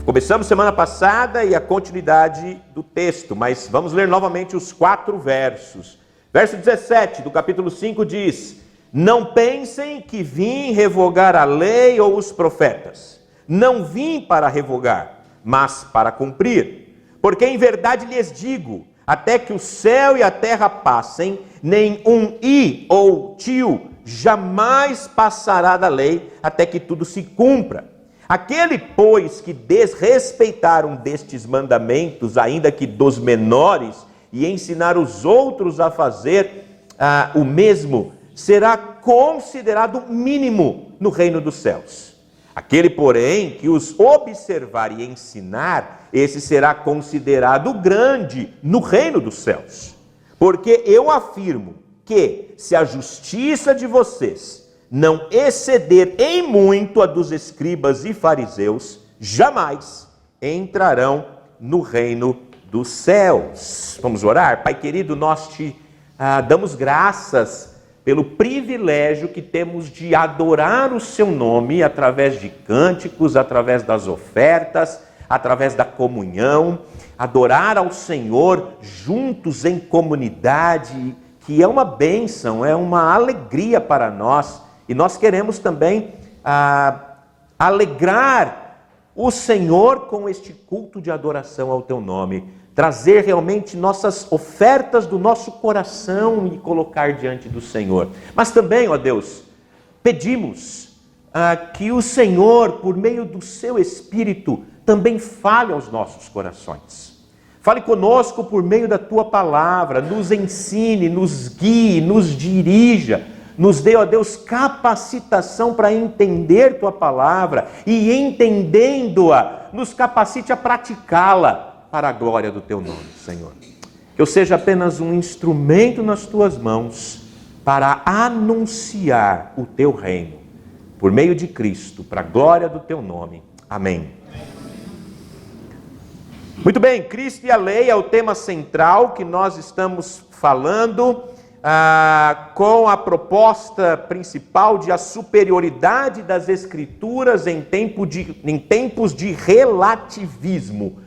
Começamos semana passada e a continuidade do texto, mas vamos ler novamente os 4 versos. Verso 17 do capítulo 5 diz: Não pensem que vim revogar a lei ou os profetas. Não vim para revogar, mas para cumprir. Porque em verdade lhes digo, até que o céu e a terra passem, nem um i ou tio jamais passará da lei, até que tudo se cumpra. Aquele, pois, que desrespeitar um destes mandamentos, ainda que dos menores, e ensinar os outros a fazer o mesmo, será considerado mínimo no reino dos céus. Aquele, porém, que os observar e ensinar, esse será considerado grande no reino dos céus. Porque eu afirmo que, se a justiça de vocês não exceder em muito a dos escribas e fariseus, jamais entrarão no reino dos céus. Vamos orar? Pai querido, nós te damos graças pelo privilégio que temos de adorar o seu nome através de cânticos, através das ofertas, através da comunhão, adorar ao Senhor juntos em comunidade, que é uma bênção, é uma alegria para nós. E nós queremos também alegrar o Senhor com este culto de adoração ao teu nome, trazer realmente nossas ofertas do nosso coração e colocar diante do Senhor. Mas também, ó Deus, pedimos que o Senhor, por meio do seu Espírito, também fale aos nossos corações. Fale conosco por meio da tua palavra, nos ensine, nos guie, nos dirija. Nos dê, ó Deus, capacitação para entender tua palavra e, entendendo-a, nos capacite a praticá-la para a glória do teu nome, Senhor. Que eu seja apenas um instrumento nas tuas mãos para anunciar o teu reino, por meio de Cristo, para a glória do teu nome. Amém. Muito bem, Cristo e a lei é o tema central que nós estamos falando, com a proposta principal de a superioridade das Escrituras em tempos de relativismo.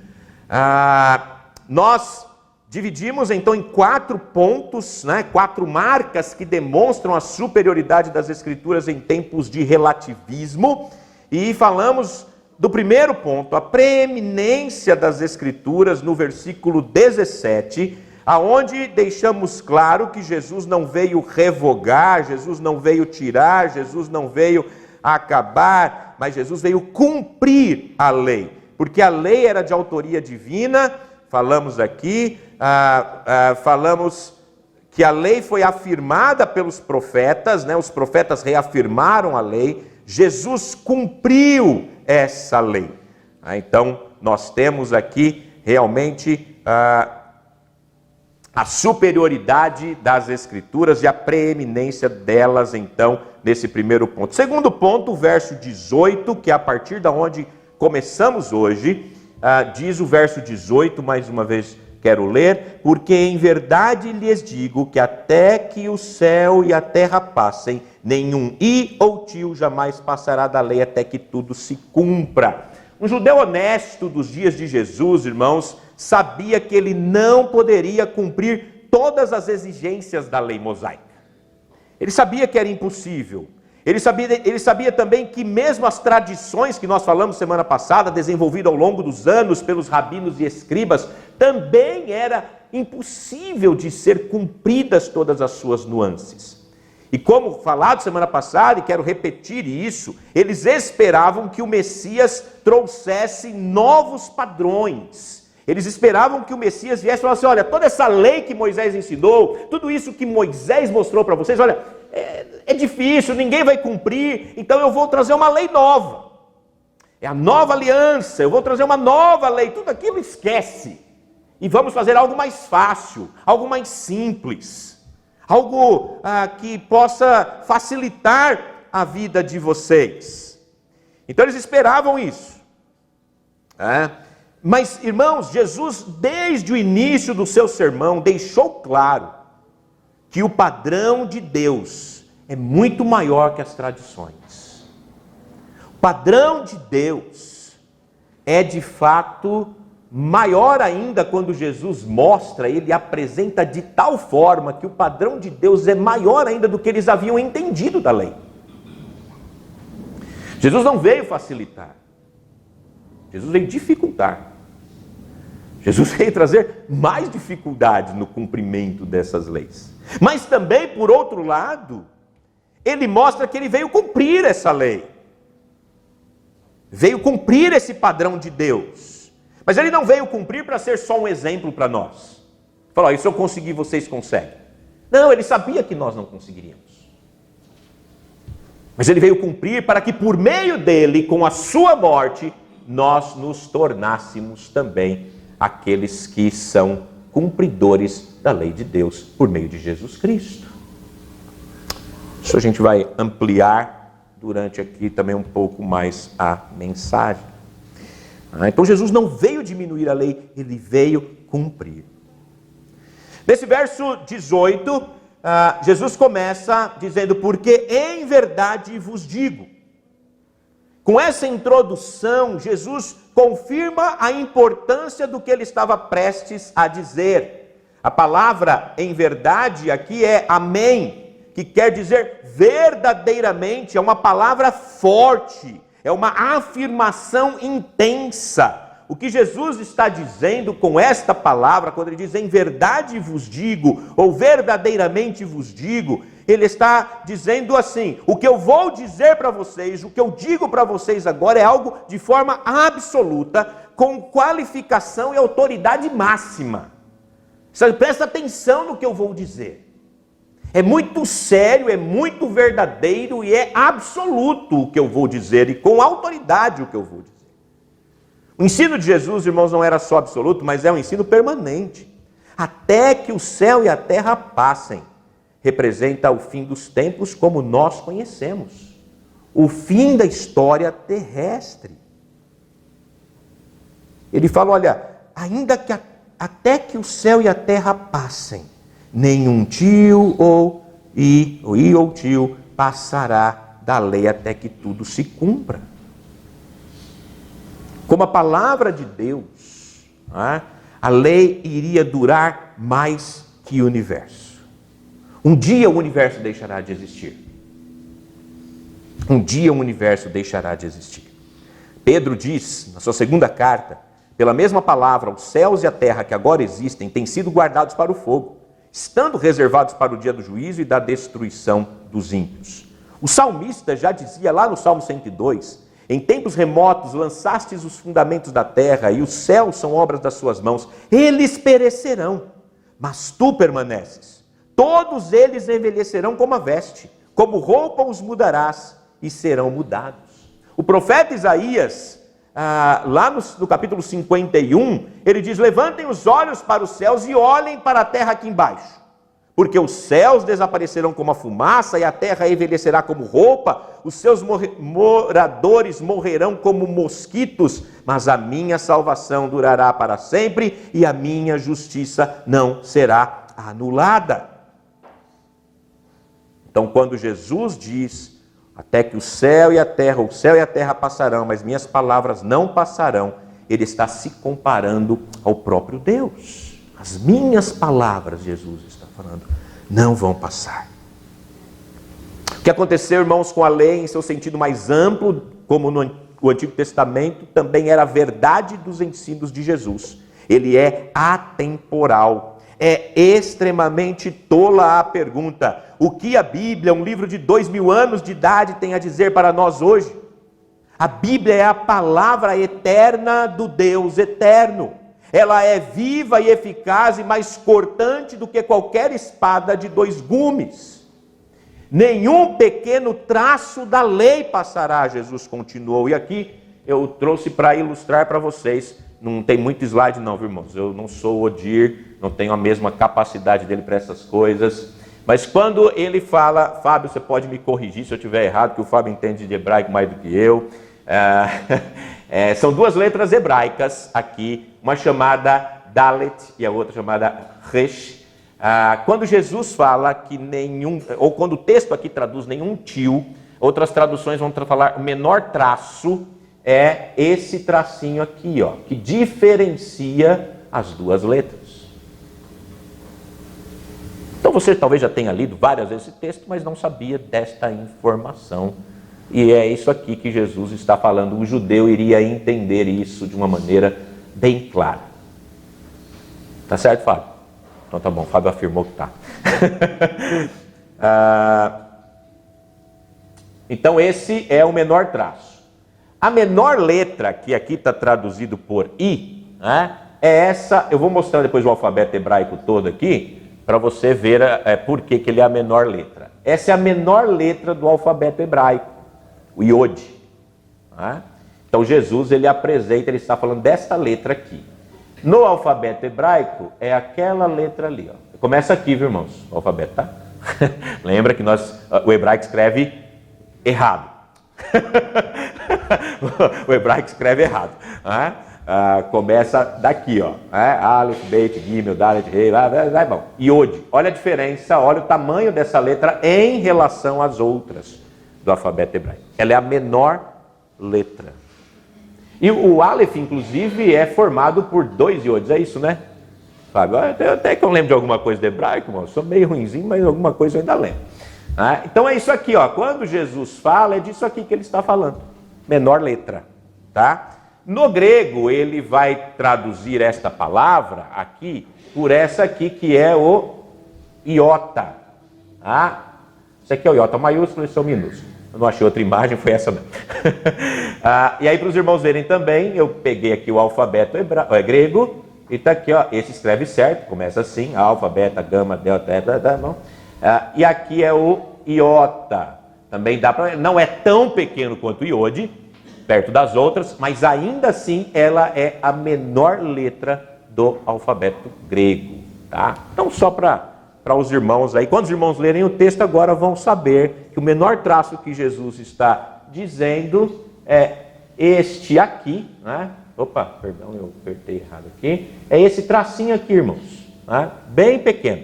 Nós dividimos então em 4 pontos, 4 marcas que demonstram a superioridade das Escrituras em tempos de relativismo, e falamos do primeiro ponto, a preeminência das Escrituras, no versículo 17, aonde deixamos claro que Jesus não veio revogar, Jesus não veio tirar, Jesus não veio acabar, mas Jesus veio cumprir a lei, porque a lei era de autoria divina. Falamos aqui, falamos que a lei foi afirmada pelos profetas, os profetas reafirmaram a lei, Jesus cumpriu essa lei. Então, nós temos aqui realmente a superioridade das Escrituras e a preeminência delas, então, nesse primeiro ponto. Segundo ponto, o verso 18, que é a partir da onde começamos hoje, diz o verso 18, mais uma vez quero ler: porque em verdade lhes digo que até que o céu e a terra passem, nenhum i ou tio jamais passará da lei até que tudo se cumpra. Um judeu honesto dos dias de Jesus, irmãos, sabia que ele não poderia cumprir todas as exigências da lei mosaica. Ele sabia que era impossível. Ele sabia também que mesmo as tradições que nós falamos semana passada, desenvolvidas ao longo dos anos pelos rabinos e escribas, também era impossível de ser cumpridas todas as suas nuances. E como falado semana passada, e quero repetir isso, eles esperavam que o Messias trouxesse novos padrões. Eles esperavam que o Messias viesse e falasse: olha, toda essa lei que Moisés ensinou, tudo isso que Moisés mostrou para vocês, olha, é difícil, ninguém vai cumprir, então eu vou trazer uma lei nova. É a nova aliança, eu vou trazer uma nova lei, tudo aquilo esquece. E vamos fazer algo mais fácil, algo mais simples, algo que possa facilitar a vida de vocês. Então eles esperavam isso. Mas, irmãos, Jesus, desde o início do seu sermão, deixou claro que o padrão de Deus é muito maior que as tradições. O padrão de Deus é de fato maior ainda quando Jesus mostra, ele apresenta de tal forma que o padrão de Deus é maior ainda do que eles haviam entendido da lei. Jesus não veio facilitar, Jesus veio dificultar. Jesus veio trazer mais dificuldades no cumprimento dessas leis. Mas também, por outro lado, ele mostra que ele veio cumprir essa lei. Veio cumprir esse padrão de Deus. Mas ele não veio cumprir para ser só um exemplo para nós. Falou, isso eu consegui, vocês conseguem. Não, ele sabia que nós não conseguiríamos. Mas ele veio cumprir para que por meio dele, com a sua morte, nós nos tornássemos também aqueles que são cumpridores da lei de Deus por meio de Jesus Cristo. Isso a gente vai ampliar durante aqui também um pouco mais a mensagem. Então Jesus não veio diminuir a lei, ele veio cumprir. Nesse verso 18, Jesus começa dizendo, porque em verdade vos digo. Com essa introdução, Jesus confirma a importância do que ele estava prestes a dizer. A palavra em verdade aqui é amém, que quer dizer verdadeiramente, é uma palavra forte, é uma afirmação intensa. O que Jesus está dizendo com esta palavra, quando ele diz em verdade vos digo, ou verdadeiramente vos digo, ele está dizendo assim, o que eu vou dizer para vocês, o que eu digo para vocês agora é algo de forma absoluta, com qualificação e autoridade máxima. Presta atenção no que eu vou dizer. É muito sério, é muito verdadeiro e é absoluto o que eu vou dizer e com autoridade o que eu vou dizer. O ensino de Jesus, irmãos, não era só absoluto, mas é um ensino permanente. Até que o céu e a terra passem. Representa o fim dos tempos como nós conhecemos. O fim da história terrestre. Ele fala, olha, ainda que até que o céu e a terra passem, nenhum tio ou tio passará da lei até que tudo se cumpra. Como a palavra de Deus, a lei iria durar mais que o universo. Um dia o universo deixará de existir. Um dia o universo deixará de existir. Pedro diz, na sua segunda carta, pela mesma palavra, os céus e a terra que agora existem têm sido guardados para o fogo, estando reservados para o dia do juízo e da destruição dos ímpios. O salmista já dizia lá no Salmo 102, em tempos remotos lançastes os fundamentos da terra e os céus são obras das suas mãos. Eles perecerão, mas tu permaneces. Todos eles envelhecerão como a veste, como roupa os mudarás e serão mudados. O profeta Isaías, lá no capítulo 51, ele diz, levantem os olhos para os céus e olhem para a terra aqui embaixo. Porque os céus desaparecerão como a fumaça e a terra envelhecerá como roupa, os seus moradores morrerão como mosquitos, mas a minha salvação durará para sempre e a minha justiça não será anulada. Então, quando Jesus diz, até que o céu e a terra passarão, mas minhas palavras não passarão, ele está se comparando ao próprio Deus. As minhas palavras, Jesus está falando, não vão passar. O que aconteceu, irmãos, com a lei em seu sentido mais amplo, como no Antigo Testamento, também era a verdade dos ensinos de Jesus. Ele é atemporal. É extremamente tola a pergunta, o que a Bíblia, um livro de 2000 anos de idade, tem a dizer para nós hoje? A Bíblia é a palavra eterna do Deus eterno. Ela é viva e eficaz e mais cortante do que qualquer espada de 2 gumes. Nenhum pequeno traço da lei passará, Jesus continuou. E aqui eu trouxe para ilustrar para vocês. Não tem muito slide não, viu, irmãos? Eu não sou Odir, não tenho a mesma capacidade dele para essas coisas. Mas quando ele fala, Fábio, você pode me corrigir se eu estiver errado, que o Fábio entende de hebraico mais do que eu. São 2 letras hebraicas aqui, uma chamada Dalet e a outra chamada Resh. Quando Jesus fala que nenhum, ou quando o texto aqui traduz nenhum tio, outras traduções vão falar o menor traço, é esse tracinho aqui, ó, que diferencia as duas letras. Então você talvez já tenha lido várias vezes esse texto, mas não sabia desta informação. E é isso aqui que Jesus está falando. O judeu iria entender isso de uma maneira bem clara. Tá certo, Fábio? Então tá bom, o Fábio afirmou que tá. Então esse é o menor traço. A menor letra, que aqui está traduzido por I, né, é essa. Eu vou mostrar depois o alfabeto hebraico todo aqui, para você ver por que ele é a menor letra. Essa é a menor letra do alfabeto hebraico, o Iod. Né? Então Jesus, ele apresenta, ele está falando desta letra aqui. No alfabeto hebraico, é aquela letra ali. Ó. Começa aqui, viu, irmãos, o alfabeto, tá? Lembra que o hebraico escreve errado. O hebraico escreve errado. Né? Começa daqui, ó. Aleph, Bet, Gimel, Dalet, Rei, vai bom. Iod. Olha a diferença, olha o tamanho dessa letra em relação às outras do alfabeto hebraico. Ela é a menor letra. E o Aleph, inclusive, é formado por 2 iodes, é isso, né? Fábio, até que eu lembro de alguma coisa de hebraico, irmão. Sou meio ruinzinho, mas alguma coisa eu ainda lembro. Então é isso aqui, ó. Quando Jesus fala, é disso aqui que ele está falando. Menor letra, tá? No grego, ele vai traduzir esta palavra aqui por essa aqui, que é o iota. Isso aqui é o iota maiúsculo e esse é o minúsculo. Eu não achei outra imagem, foi essa mesmo. E aí, para os irmãos verem também, eu peguei aqui o alfabeto grego, e está aqui, ó, esse escreve certo, começa assim, alfa, beta, gama, delta, e aqui é o iota. Também dá para, não é tão pequeno quanto o iode, perto das outras, mas ainda assim ela é a menor letra do alfabeto grego, tá? Então só para os irmãos aí, quando os irmãos lerem o texto agora vão saber que o menor traço que Jesus está dizendo é este aqui, né? Opa, perdão, eu apertei errado aqui. É esse tracinho aqui, irmãos, né? Bem pequeno,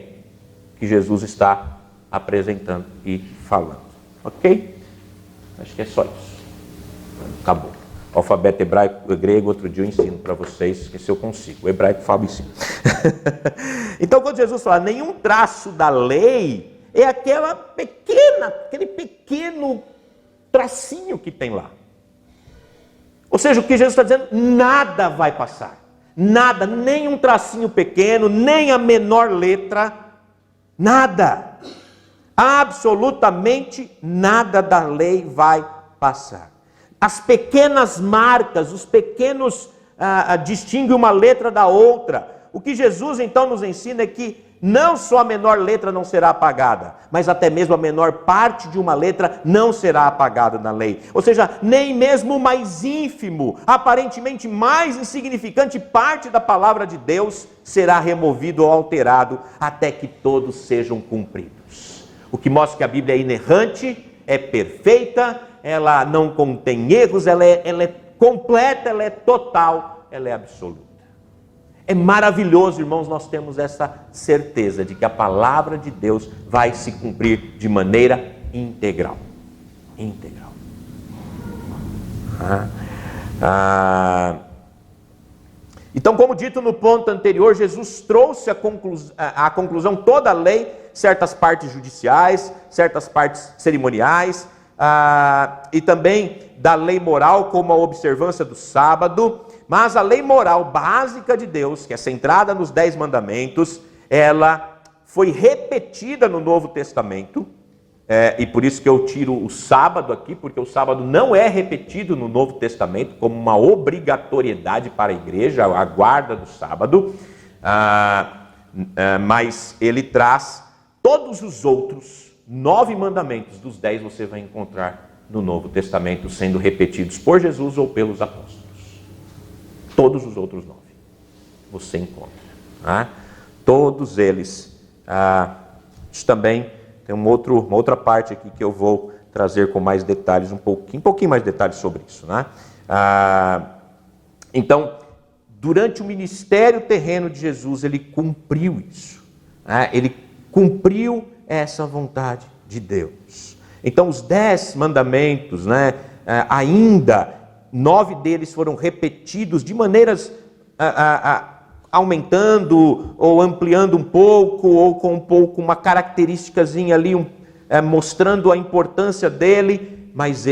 que Jesus está apresentando e falando, ok? Acho que é só isso. Acabou. Alfabeto hebraico, grego, outro dia eu ensino para vocês, que se eu consigo. O hebraico Fábio ensina. Então, quando Jesus fala, nenhum traço da lei, é aquele pequeno tracinho que tem lá. Ou seja, o que Jesus está dizendo, nada vai passar. Nada, nem um tracinho pequeno, nem a menor letra, nada. Absolutamente nada da lei vai passar. As pequenas marcas, os pequenos distinguem uma letra da outra. O que Jesus então nos ensina é que não só a menor letra não será apagada, mas até mesmo a menor parte de uma letra não será apagada na lei. Ou seja, nem mesmo o mais ínfimo, aparentemente mais insignificante parte da palavra de Deus será removido ou alterado até que todos sejam cumpridos. O que mostra que a Bíblia é inerrante, é perfeita, ela não contém erros, ela é completa, ela é total, ela é absoluta. É maravilhoso, irmãos, nós temos essa certeza de que a palavra de Deus vai se cumprir de maneira integral. Integral. Então, como dito no ponto anterior, Jesus trouxe à conclusão toda a lei, certas partes judiciais, certas partes cerimoniais, e também da lei moral, como a observância do sábado. Mas a lei moral básica de Deus, que é centrada nos 10 mandamentos, ela foi repetida no Novo Testamento, e por isso que eu tiro o sábado aqui, porque o sábado não é repetido no Novo Testamento como uma obrigatoriedade para a igreja, a guarda do sábado, mas ele traz todos os outros 9 mandamentos dos 10 você vai encontrar no Novo Testamento sendo repetidos por Jesus ou pelos apóstolos. Todos os outros 9 você encontra. Todos eles. Isso também tem uma outra parte aqui que eu vou trazer com mais detalhes, um pouquinho mais detalhes sobre isso. Então, durante o ministério terreno de Jesus, ele cumpriu isso. Ele cumpriu essa vontade de Deus. Então, os 10 mandamentos, ainda 9 deles foram repetidos de maneiras aumentando ou ampliando um pouco, ou com um pouco uma característicazinha ali, mostrando a importância dele, mas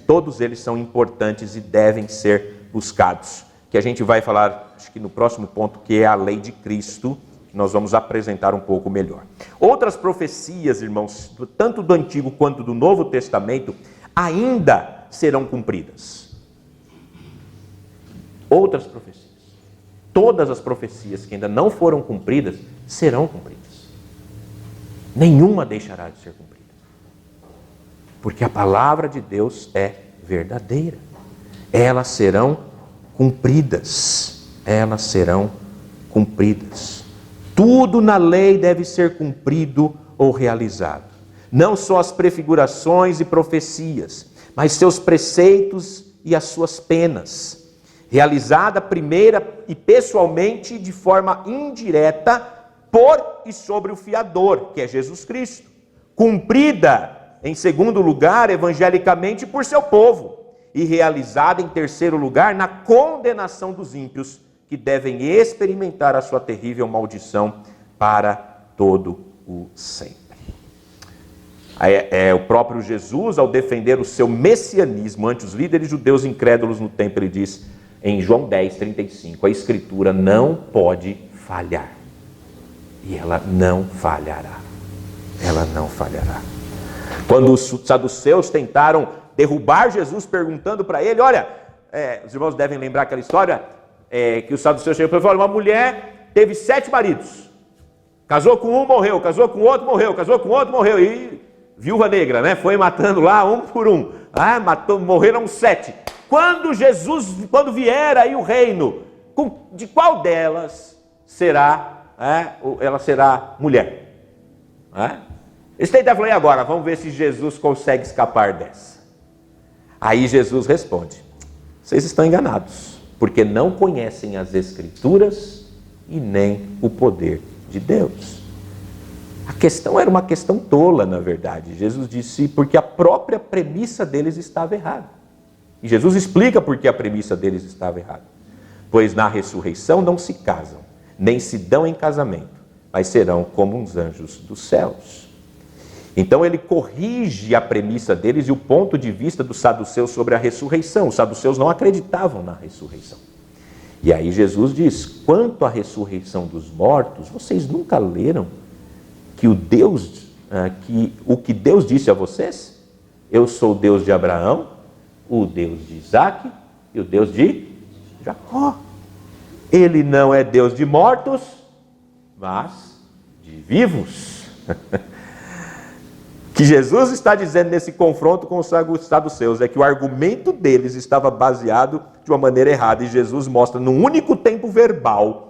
todos eles são importantes e devem ser buscados. Que a gente vai falar, acho que no próximo ponto, que é a lei de Cristo, que nós vamos apresentar um pouco melhor. Outras profecias, irmãos, tanto do Antigo quanto do Novo Testamento, ainda serão cumpridas. Outras profecias. Todas as profecias que ainda não foram cumpridas, serão cumpridas. Nenhuma deixará de ser cumprida. Porque a palavra de Deus é verdadeira. Elas serão cumpridas. Elas serão cumpridas. Tudo na lei deve ser cumprido ou realizado. Não só as prefigurações e profecias, mas seus preceitos e as suas penas. Realizada primeira e pessoalmente de forma indireta por e sobre o fiador, que é Jesus Cristo. Cumprida, em segundo lugar, evangelicamente por seu povo. E realizada em terceiro lugar na condenação dos ímpios, que devem experimentar a sua terrível maldição para todo o sempre. O próprio Jesus, ao defender o seu messianismo ante os líderes judeus incrédulos no templo, ele diz em João 10:35, a Escritura não pode falhar. E ela não falhará. Ela não falhará. Quando os saduceus tentaram derrubar Jesus, perguntando para ele, olha, os irmãos devem lembrar aquela história, que os saduceus chegam e falaram, uma mulher teve 7 maridos. Casou com um, morreu. Casou com outro, morreu. Casou com outro, morreu. E viúva negra, né? Foi matando lá um por um. Morreram 7. Quando vier aí o reino, de qual delas ela será mulher? Eles tentaram falar, e agora? Vamos ver se Jesus consegue escapar dessa. Aí Jesus responde, vocês estão enganados, porque não conhecem as Escrituras e nem o poder de Deus. A questão era uma questão tola, na verdade. Jesus disse, porque a própria premissa deles estava errada. E Jesus explica por que a premissa deles estava errada. Pois na ressurreição não se casam, nem se dão em casamento, mas serão como uns anjos dos céus. Então ele corrige a premissa deles e o ponto de vista dos saduceus sobre a ressurreição. Os saduceus não acreditavam na ressurreição. E aí Jesus diz, quanto à ressurreição dos mortos, vocês nunca leram que o que Deus disse a vocês? Eu sou o Deus de Abraão, o Deus de Isaac e o Deus de Jacó. Ele não é Deus de mortos, mas de vivos. O que Jesus está dizendo nesse confronto com os saduceus é que o argumento deles estava baseado de uma maneira errada. E Jesus mostra num único tempo verbal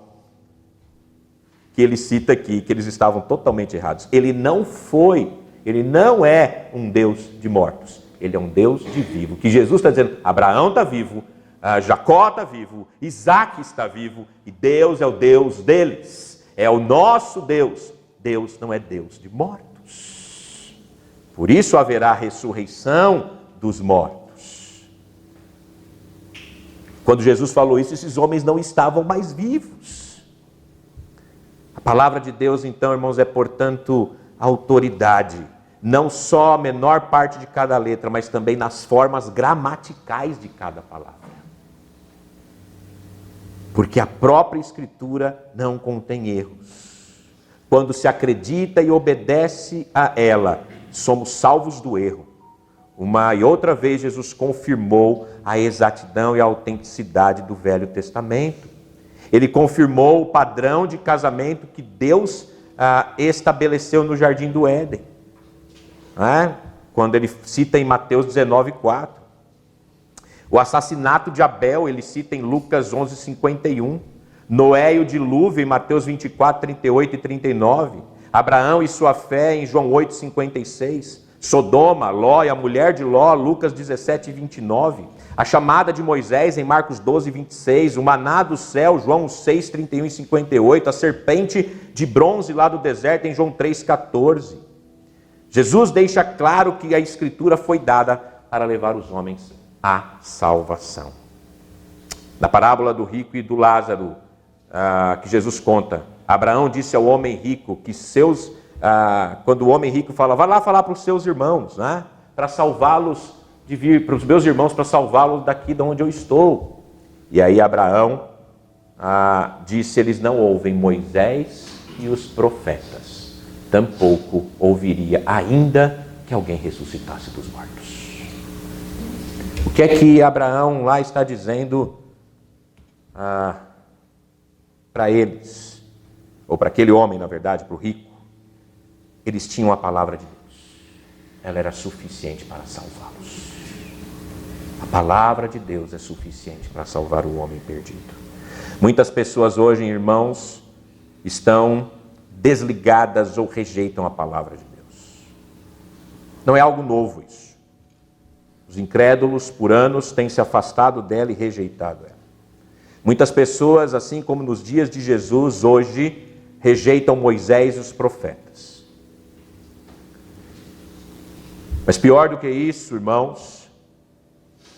que ele cita aqui, que eles estavam totalmente errados. Ele não é um Deus de mortos. Ele é um Deus de vivo. Que Jesus está dizendo, Abraão está vivo, Jacó está vivo, Isaac está vivo, e Deus é o Deus deles. É o nosso Deus. Deus não é Deus de mortos. Por isso haverá ressurreição dos mortos. Quando Jesus falou isso, esses homens não estavam mais vivos. A palavra de Deus, então, irmãos, é, portanto, autoridade. Não só a menor parte de cada letra, mas também nas formas gramaticais de cada palavra. Porque a própria Escritura não contém erros. Quando se acredita e obedece a ela, somos salvos do erro. Uma e outra vez Jesus confirmou a exatidão e a autenticidade do Velho Testamento. Ele confirmou o padrão de casamento que Deus estabeleceu no Jardim do Éden. Quando ele cita em Mateus 19:4. O assassinato de Abel, ele cita em Lucas 11:51. Noé e o dilúvio em Mateus 24:38 e 39. Abraão e sua fé em João 8:56. Sodoma, Ló e a mulher de Ló, Lucas 17:29. A chamada de Moisés em Marcos 12:26. O maná do céu, João 6:31 e 58. A serpente de bronze lá do deserto em João 3:14. Jesus deixa claro que a Escritura foi dada para levar os homens a salvação. Na parábola do rico e do Lázaro, que Jesus conta, Abraão disse ao homem rico que quando o homem rico fala, vai lá falar para os seus irmãos, né? Para salvá-los de vir, para os meus irmãos, para salvá-los daqui de onde eu estou. E aí Abraão disse, eles não ouvem Moisés e os profetas, tampouco ouviria ainda que alguém ressuscitasse dos mortos. O que é que Abraão lá está dizendo para eles, ou para aquele homem, na verdade, para o rico? Eles tinham a palavra de Deus, ela era suficiente para salvá-los. A palavra de Deus é suficiente para salvar o homem perdido. Muitas pessoas hoje, irmãos, estão desligadas ou rejeitam a palavra de Deus. Não é algo novo isso. Os incrédulos, por anos, têm se afastado dela e rejeitado ela. Muitas pessoas, assim como nos dias de Jesus, hoje, rejeitam Moisés e os profetas. Mas pior do que isso, irmãos,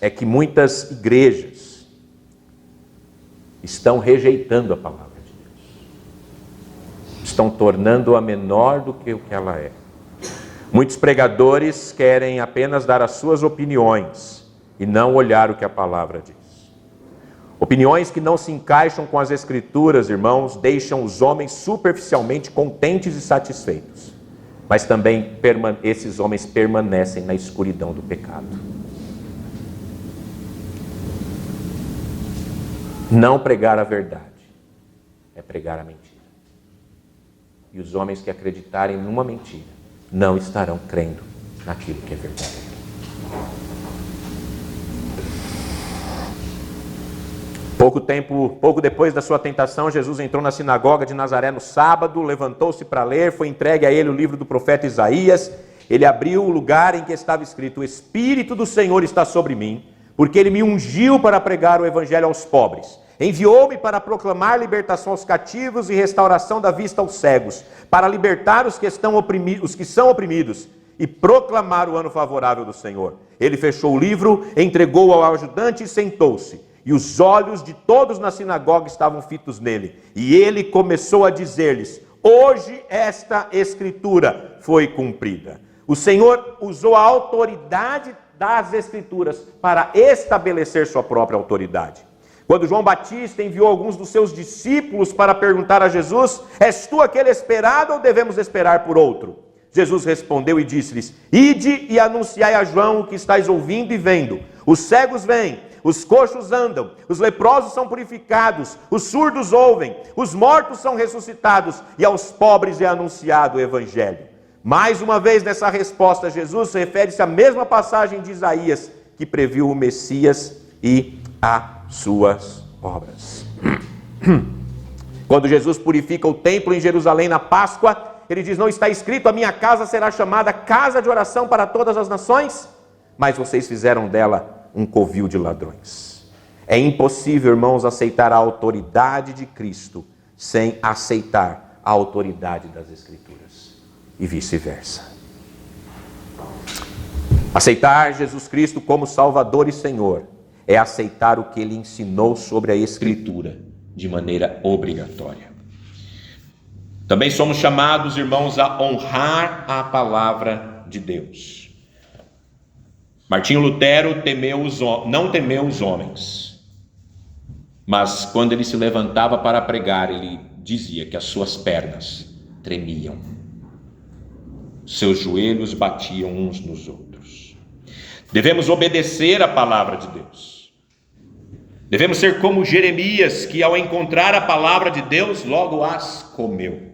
é que muitas igrejas estão rejeitando a palavra de Deus. Estão tornando-a menor do que o que ela é. Muitos pregadores querem apenas dar as suas opiniões e não olhar o que a palavra diz. Opiniões que não se encaixam com as Escrituras, irmãos, deixam os homens superficialmente contentes e satisfeitos. Mas também esses homens permanecem na escuridão do pecado. Não pregar a verdade é pregar a mentira. E os homens que acreditarem numa mentira não estarão crendo naquilo que é verdadeiro. Pouco depois da sua tentação, Jesus entrou na sinagoga de Nazaré no sábado, levantou-se para ler, foi entregue a ele o livro do profeta Isaías. Ele abriu o lugar em que estava escrito: o Espírito do Senhor está sobre mim, porque ele me ungiu para pregar o evangelho aos pobres. Enviou-me para proclamar libertação aos cativos e restauração da vista aos cegos, para libertar os que são oprimidos e proclamar o ano favorável do Senhor. Ele fechou o livro, entregou-o ao ajudante e sentou-se. E os olhos de todos na sinagoga estavam fitos nele. E ele começou a dizer-lhes: hoje esta escritura foi cumprida. O Senhor usou a autoridade das escrituras para estabelecer sua própria autoridade. Quando João Batista enviou alguns dos seus discípulos para perguntar a Jesus: és tu aquele esperado ou devemos esperar por outro? Jesus respondeu e disse-lhes: ide e anunciai a João o que estáis ouvindo e vendo. Os cegos vêm, os coxos andam, os leprosos são purificados, os surdos ouvem, os mortos são ressuscitados e aos pobres é anunciado o evangelho. Mais uma vez nessa resposta, Jesus refere-se à mesma passagem de Isaías que previu o Messias e a suas obras. Quando Jesus purifica o templo em Jerusalém na Páscoa, ele diz: não está escrito, a minha casa será chamada casa de oração para todas as nações? Mas vocês fizeram dela um covil de ladrões. É impossível, irmãos, aceitar a autoridade de Cristo sem aceitar a autoridade das Escrituras, e vice-versa. Aceitar Jesus Cristo como Salvador e Senhor é aceitar o que Ele ensinou sobre a Escritura de maneira obrigatória. Também somos chamados, irmãos, a honrar a palavra de Deus. Martinho Lutero não temeu os homens, mas quando ele se levantava para pregar, ele dizia que as suas pernas tremiam, seus joelhos batiam uns nos outros. Devemos obedecer a palavra de Deus. Devemos ser como Jeremias, que ao encontrar a palavra de Deus, logo as comeu.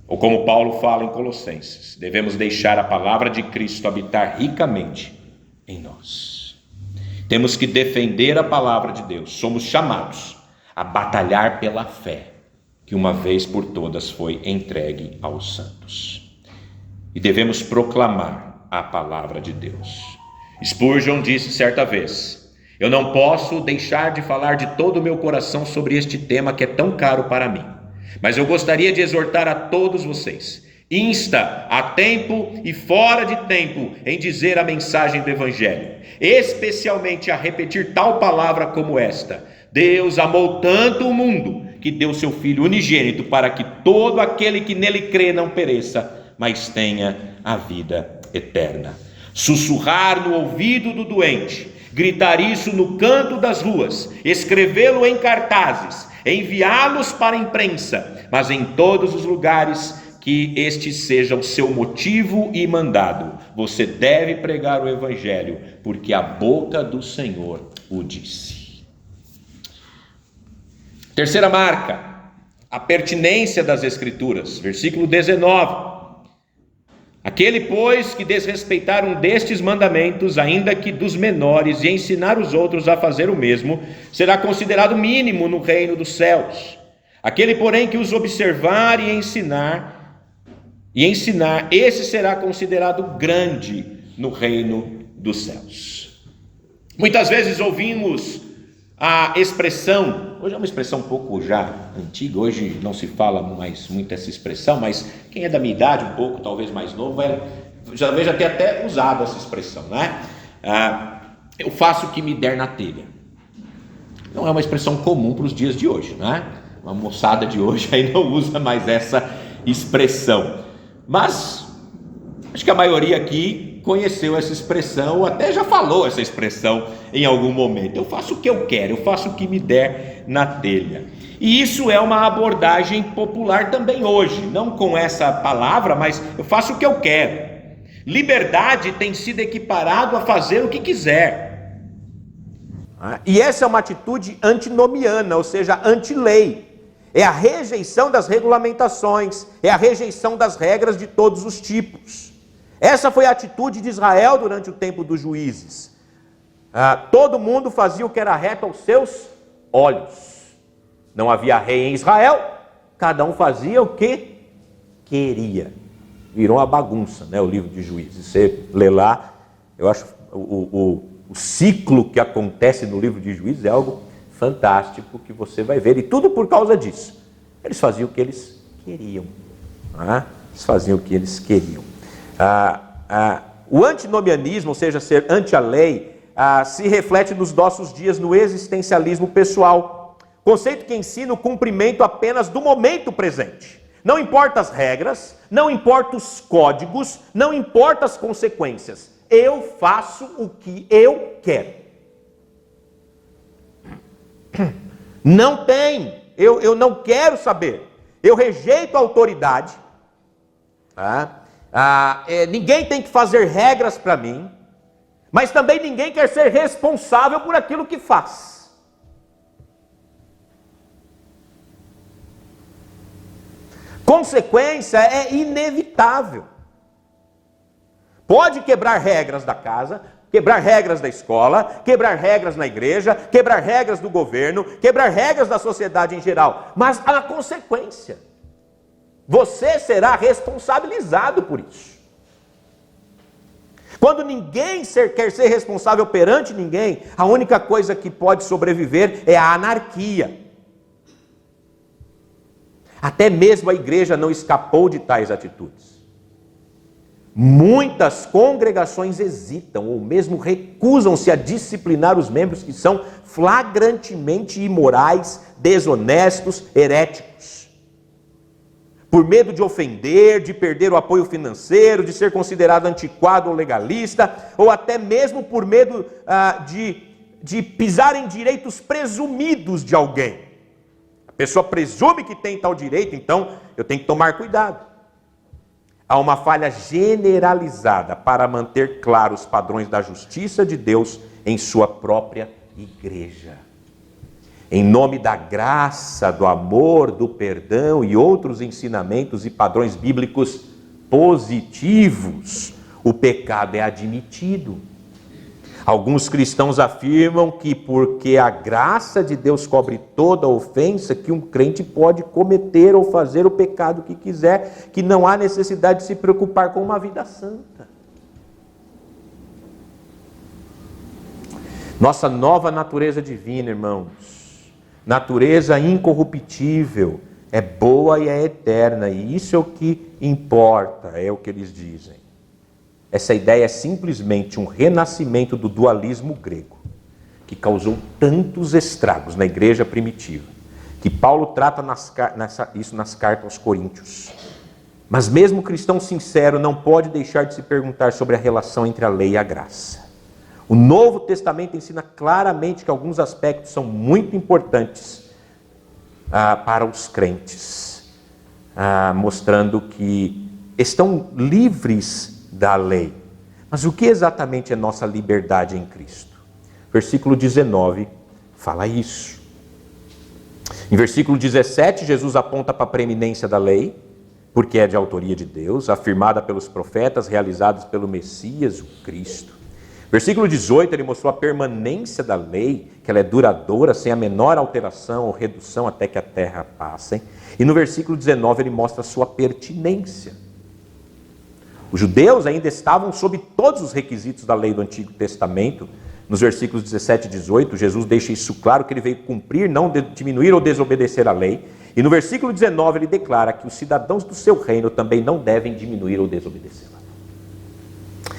Ou como Paulo fala em Colossenses, devemos deixar a palavra de Cristo habitar ricamente em nós. Temos que defender a palavra de Deus. Somos chamados a batalhar pela fé, que uma vez por todas foi entregue aos santos. E devemos proclamar a palavra de Deus. Spurgeon disse certa vez: eu não posso deixar de falar de todo o meu coração sobre este tema que é tão caro para mim. Mas eu gostaria de exortar a todos vocês Insta a tempo e fora de tempo em dizer a mensagem do Evangelho, especialmente a repetir tal palavra como esta: Deus amou tanto o mundo que deu seu Filho unigênito para que todo aquele que nele crê não pereça, mas tenha a vida eterna. Sussurrar no ouvido do doente, gritar isso no canto das ruas, escrevê-lo em cartazes, enviá-los para a imprensa, mas em todos os lugares que este seja o seu motivo e mandado. Você deve pregar o Evangelho, porque a boca do Senhor o disse. Terceira marca, a pertinência das Escrituras, versículo 19. Aquele, pois, que desrespeitar um destes mandamentos, ainda que dos menores, e ensinar os outros a fazer o mesmo, será considerado mínimo no reino dos céus. Aquele, porém, que os observar e ensinar, esse será considerado grande no reino dos céus. Muitas vezes ouvimos a expressão, hoje é uma expressão um pouco já antiga, hoje não se fala mais muito essa expressão, mas quem é da minha idade, um pouco, talvez mais novo, já vejo até usado essa expressão, né? Eu faço o que me der na telha. Não é uma expressão comum para os dias de hoje, né? Uma moçada de hoje aí não usa mais essa expressão. Mas acho que a maioria aqui conheceu essa expressão, ou até já falou essa expressão em algum momento. Eu faço o que eu quero, eu faço o que me der na telha. E isso é uma abordagem popular também hoje, não com essa palavra, mas eu faço o que eu quero. Liberdade tem sido equiparado a fazer o que quiser. E essa é uma atitude antinomiana, ou seja, anti-lei. É a rejeição das regulamentações, é a rejeição das regras de todos os tipos. Essa foi a atitude de Israel durante o tempo dos juízes. Todo mundo fazia o que era reto aos seus olhos. Não havia rei em Israel, cada um fazia o que queria. Virou uma bagunça, né, o livro de Juízes. Você lê lá, eu acho o ciclo que acontece no livro de Juízes é algo fantástico que você vai ver, e tudo por causa disso. Eles faziam o que eles queriam. Eles faziam o que eles queriam. O antinomianismo, ou seja, ser anti a lei, se reflete nos nossos dias no existencialismo pessoal, conceito que ensina o cumprimento apenas do momento presente. Não importa as regras, não importa os códigos, não importa as consequências. Eu faço o que eu quero. Não tem, eu não quero saber. Eu rejeito a autoridade. Ninguém tem que fazer regras para mim, mas também ninguém quer ser responsável por aquilo que faz. Consequência é inevitável. Pode quebrar regras da casa, quebrar regras da escola, quebrar regras na igreja, quebrar regras do governo, quebrar regras da sociedade em geral, mas há consequência. Você será responsabilizado por isso. Quando ninguém quer ser responsável perante ninguém, a única coisa que pode sobreviver é a anarquia. Até mesmo a igreja não escapou de tais atitudes. Muitas congregações hesitam ou mesmo recusam-se a disciplinar os membros que são flagrantemente imorais, desonestos, heréticos. Por medo de ofender, de perder o apoio financeiro, de ser considerado antiquado ou legalista, ou até mesmo por medo de pisar em direitos presumidos de alguém. A pessoa presume que tem tal direito, então eu tenho que tomar cuidado. Há uma falha generalizada para manter claros os padrões da justiça de Deus em sua própria igreja. Em nome da graça, do amor, do perdão e outros ensinamentos e padrões bíblicos positivos, o pecado é admitido. Alguns cristãos afirmam que porque a graça de Deus cobre toda ofensa, que um crente pode cometer ou fazer o pecado que quiser, que não há necessidade de se preocupar com uma vida santa. Nossa nova natureza divina, irmãos, natureza incorruptível, é boa e é eterna, e isso é o que importa, é o que eles dizem. Essa ideia é simplesmente um renascimento do dualismo grego, que causou tantos estragos na igreja primitiva, que Paulo trata isso nas cartas aos Coríntios. Mas mesmo o cristão sincero não pode deixar de se perguntar sobre a relação entre a lei e a graça. O Novo Testamento ensina claramente que alguns aspectos são muito importantes para os crentes, mostrando que estão livres da lei. Mas o que exatamente é nossa liberdade em Cristo? Versículo 19 fala isso. Em versículo 17, Jesus aponta para a preeminência da lei, porque é de autoria de Deus, afirmada pelos profetas, realizados pelo Messias, o Cristo. Versículo 18, ele mostrou a permanência da lei, que ela é duradoura, sem a menor alteração ou redução até que a terra passe. E no versículo 19, ele mostra a sua pertinência. Os judeus ainda estavam sob todos os requisitos da lei do Antigo Testamento. Nos versículos 17 e 18, Jesus deixa isso claro, que ele veio cumprir, não diminuir ou desobedecer a lei. E no versículo 19 ele declara que os cidadãos do seu reino também não devem diminuir ou desobedecê-la.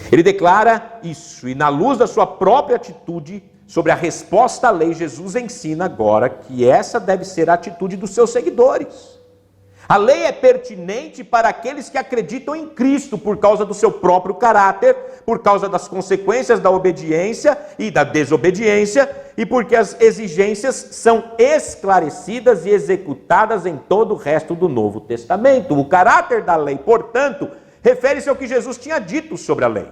Ele declara isso, e na luz da sua própria atitude sobre a resposta à lei, Jesus ensina agora que essa deve ser a atitude dos seus seguidores. A lei é pertinente para aqueles que acreditam em Cristo por causa do seu próprio caráter, por causa das consequências da obediência e da desobediência, e porque as exigências são esclarecidas e executadas em todo o resto do Novo Testamento. O caráter da lei, portanto, refere-se ao que Jesus tinha dito sobre a lei.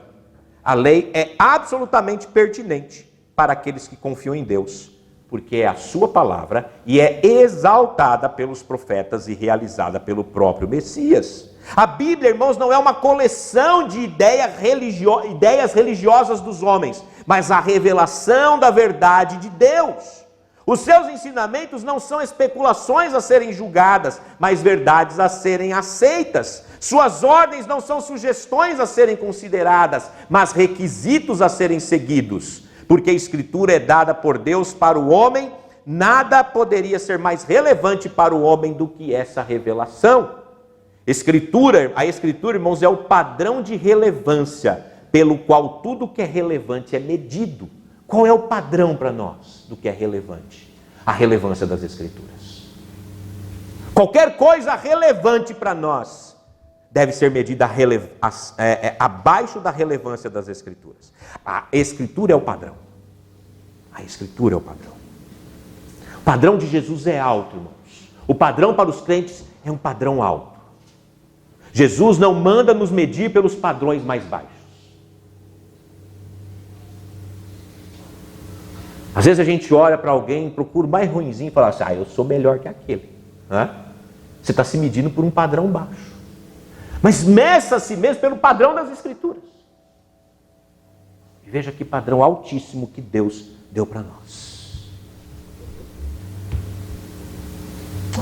A lei é absolutamente pertinente para aqueles que confiam em Deus, porque é a sua palavra e é exaltada pelos profetas e realizada pelo próprio Messias. A Bíblia, irmãos, não é uma coleção de ideias religiosas dos homens, mas a revelação da verdade de Deus. Os seus ensinamentos não são especulações a serem julgadas, mas verdades a serem aceitas. Suas ordens não são sugestões a serem consideradas, mas requisitos a serem seguidos. Porque a Escritura é dada por Deus para o homem, nada poderia ser mais relevante para o homem do que essa revelação. A Escritura, irmãos, é o padrão de relevância pelo qual tudo que é relevante é medido. Qual é o padrão para nós do que é relevante? A relevância das Escrituras. Qualquer coisa relevante para nós deve ser medida abaixo da relevância das Escrituras. A Escritura é o padrão. A Escritura é o padrão. O padrão de Jesus é alto, irmãos. O padrão para os crentes é um padrão alto. Jesus não manda nos medir pelos padrões mais baixos. Às vezes a gente olha para alguém, procura o mais ruinzinho e fala assim, eu sou melhor que aquele. Você está se medindo por um padrão baixo. Mas meça a si mesmo pelo padrão das Escrituras. E veja que padrão altíssimo que Deus deu para nós.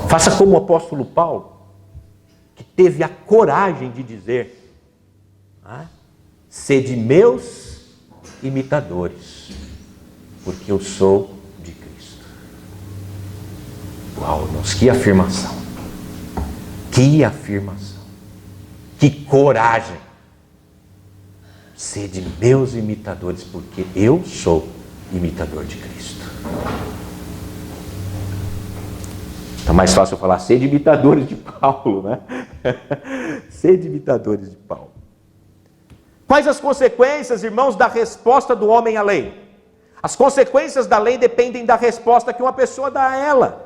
Faça como o apóstolo Paulo, que teve a coragem de dizer, sede meus imitadores, porque eu sou de Cristo. Uau, irmãos, que afirmação. Que afirmação. Que coragem. Sede meus imitadores, porque eu sou imitador de Cristo. Está mais fácil eu falar sede imitadores de Paulo, né? Sede imitadores de Paulo. Quais as consequências, irmãos, da resposta do homem à lei? As consequências da lei dependem da resposta que uma pessoa dá a ela.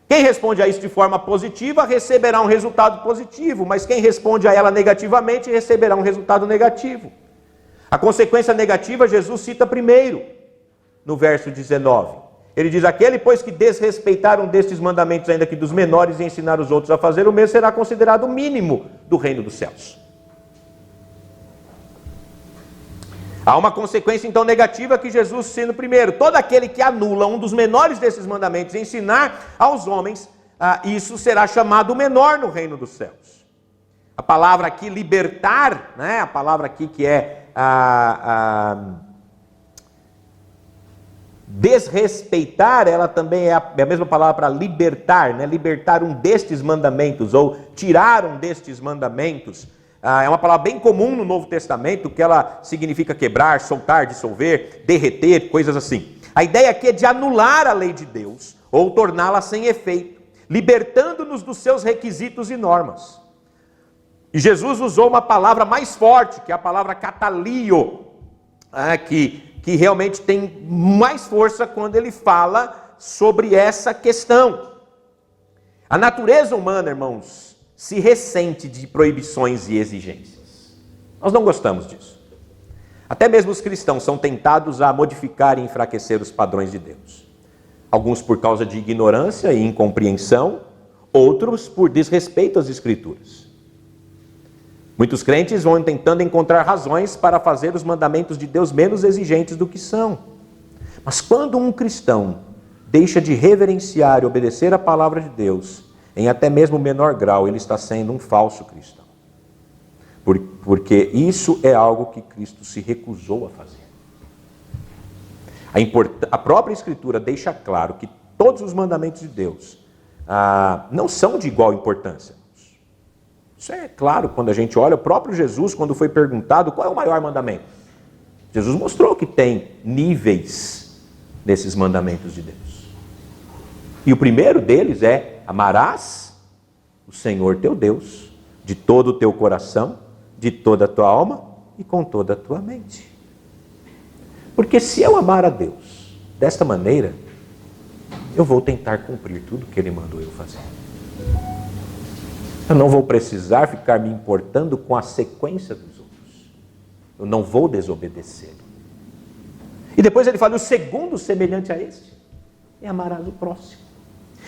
Quem responde a isso de forma positiva receberá um resultado positivo, mas quem responde a ela negativamente receberá um resultado negativo. A consequência negativa Jesus cita primeiro, no verso 19. Ele diz, aquele, pois, que desrespeitar um destes mandamentos, ainda que dos menores, e ensinar os outros a fazer o mesmo, será considerado o mínimo do reino dos céus. Há uma consequência, então, negativa que Jesus cita primeiro. Todo aquele que anula um dos menores desses mandamentos e ensinar aos homens, isso será chamado menor no reino dos céus. A palavra aqui, libertar, né? A palavra aqui que é Desrespeitar, ela também é a mesma palavra para libertar, né? Libertar um destes mandamentos, ou tirar um destes mandamentos. É uma palavra bem comum no Novo Testamento, que ela significa quebrar, soltar, dissolver, derreter, coisas assim. A ideia aqui é de anular a lei de Deus, ou torná-la sem efeito, libertando-nos dos seus requisitos e normas. E Jesus usou uma palavra mais forte, que é a palavra katalio, que realmente tem mais força quando ele fala sobre essa questão. A natureza humana, irmãos, se ressente de proibições e exigências. Nós não gostamos disso. Até mesmo os cristãos são tentados a modificar e enfraquecer os padrões de Deus. Alguns por causa de ignorância e incompreensão, outros por desrespeito às Escrituras. Muitos crentes vão tentando encontrar razões para fazer os mandamentos de Deus menos exigentes do que são. Mas quando um cristão deixa de reverenciar e obedecer a palavra de Deus, em até mesmo menor grau, ele está sendo um falso cristão. Porque isso é algo que Cristo se recusou a fazer. A própria Escritura deixa claro que todos os mandamentos de Deus não são de igual importância. Isso é claro quando a gente olha, o próprio Jesus, quando foi perguntado qual é o maior mandamento, Jesus mostrou que tem níveis nesses mandamentos de Deus. E o primeiro deles é: amarás o Senhor teu Deus de todo o teu coração, de toda a tua alma e com toda a tua mente. Porque se eu amar a Deus desta maneira, eu vou tentar cumprir tudo que Ele mandou eu fazer. Eu não vou precisar ficar me importando com a sequência dos outros. Eu não vou desobedecer. E depois ele fala: o segundo semelhante a este é amarás o próximo.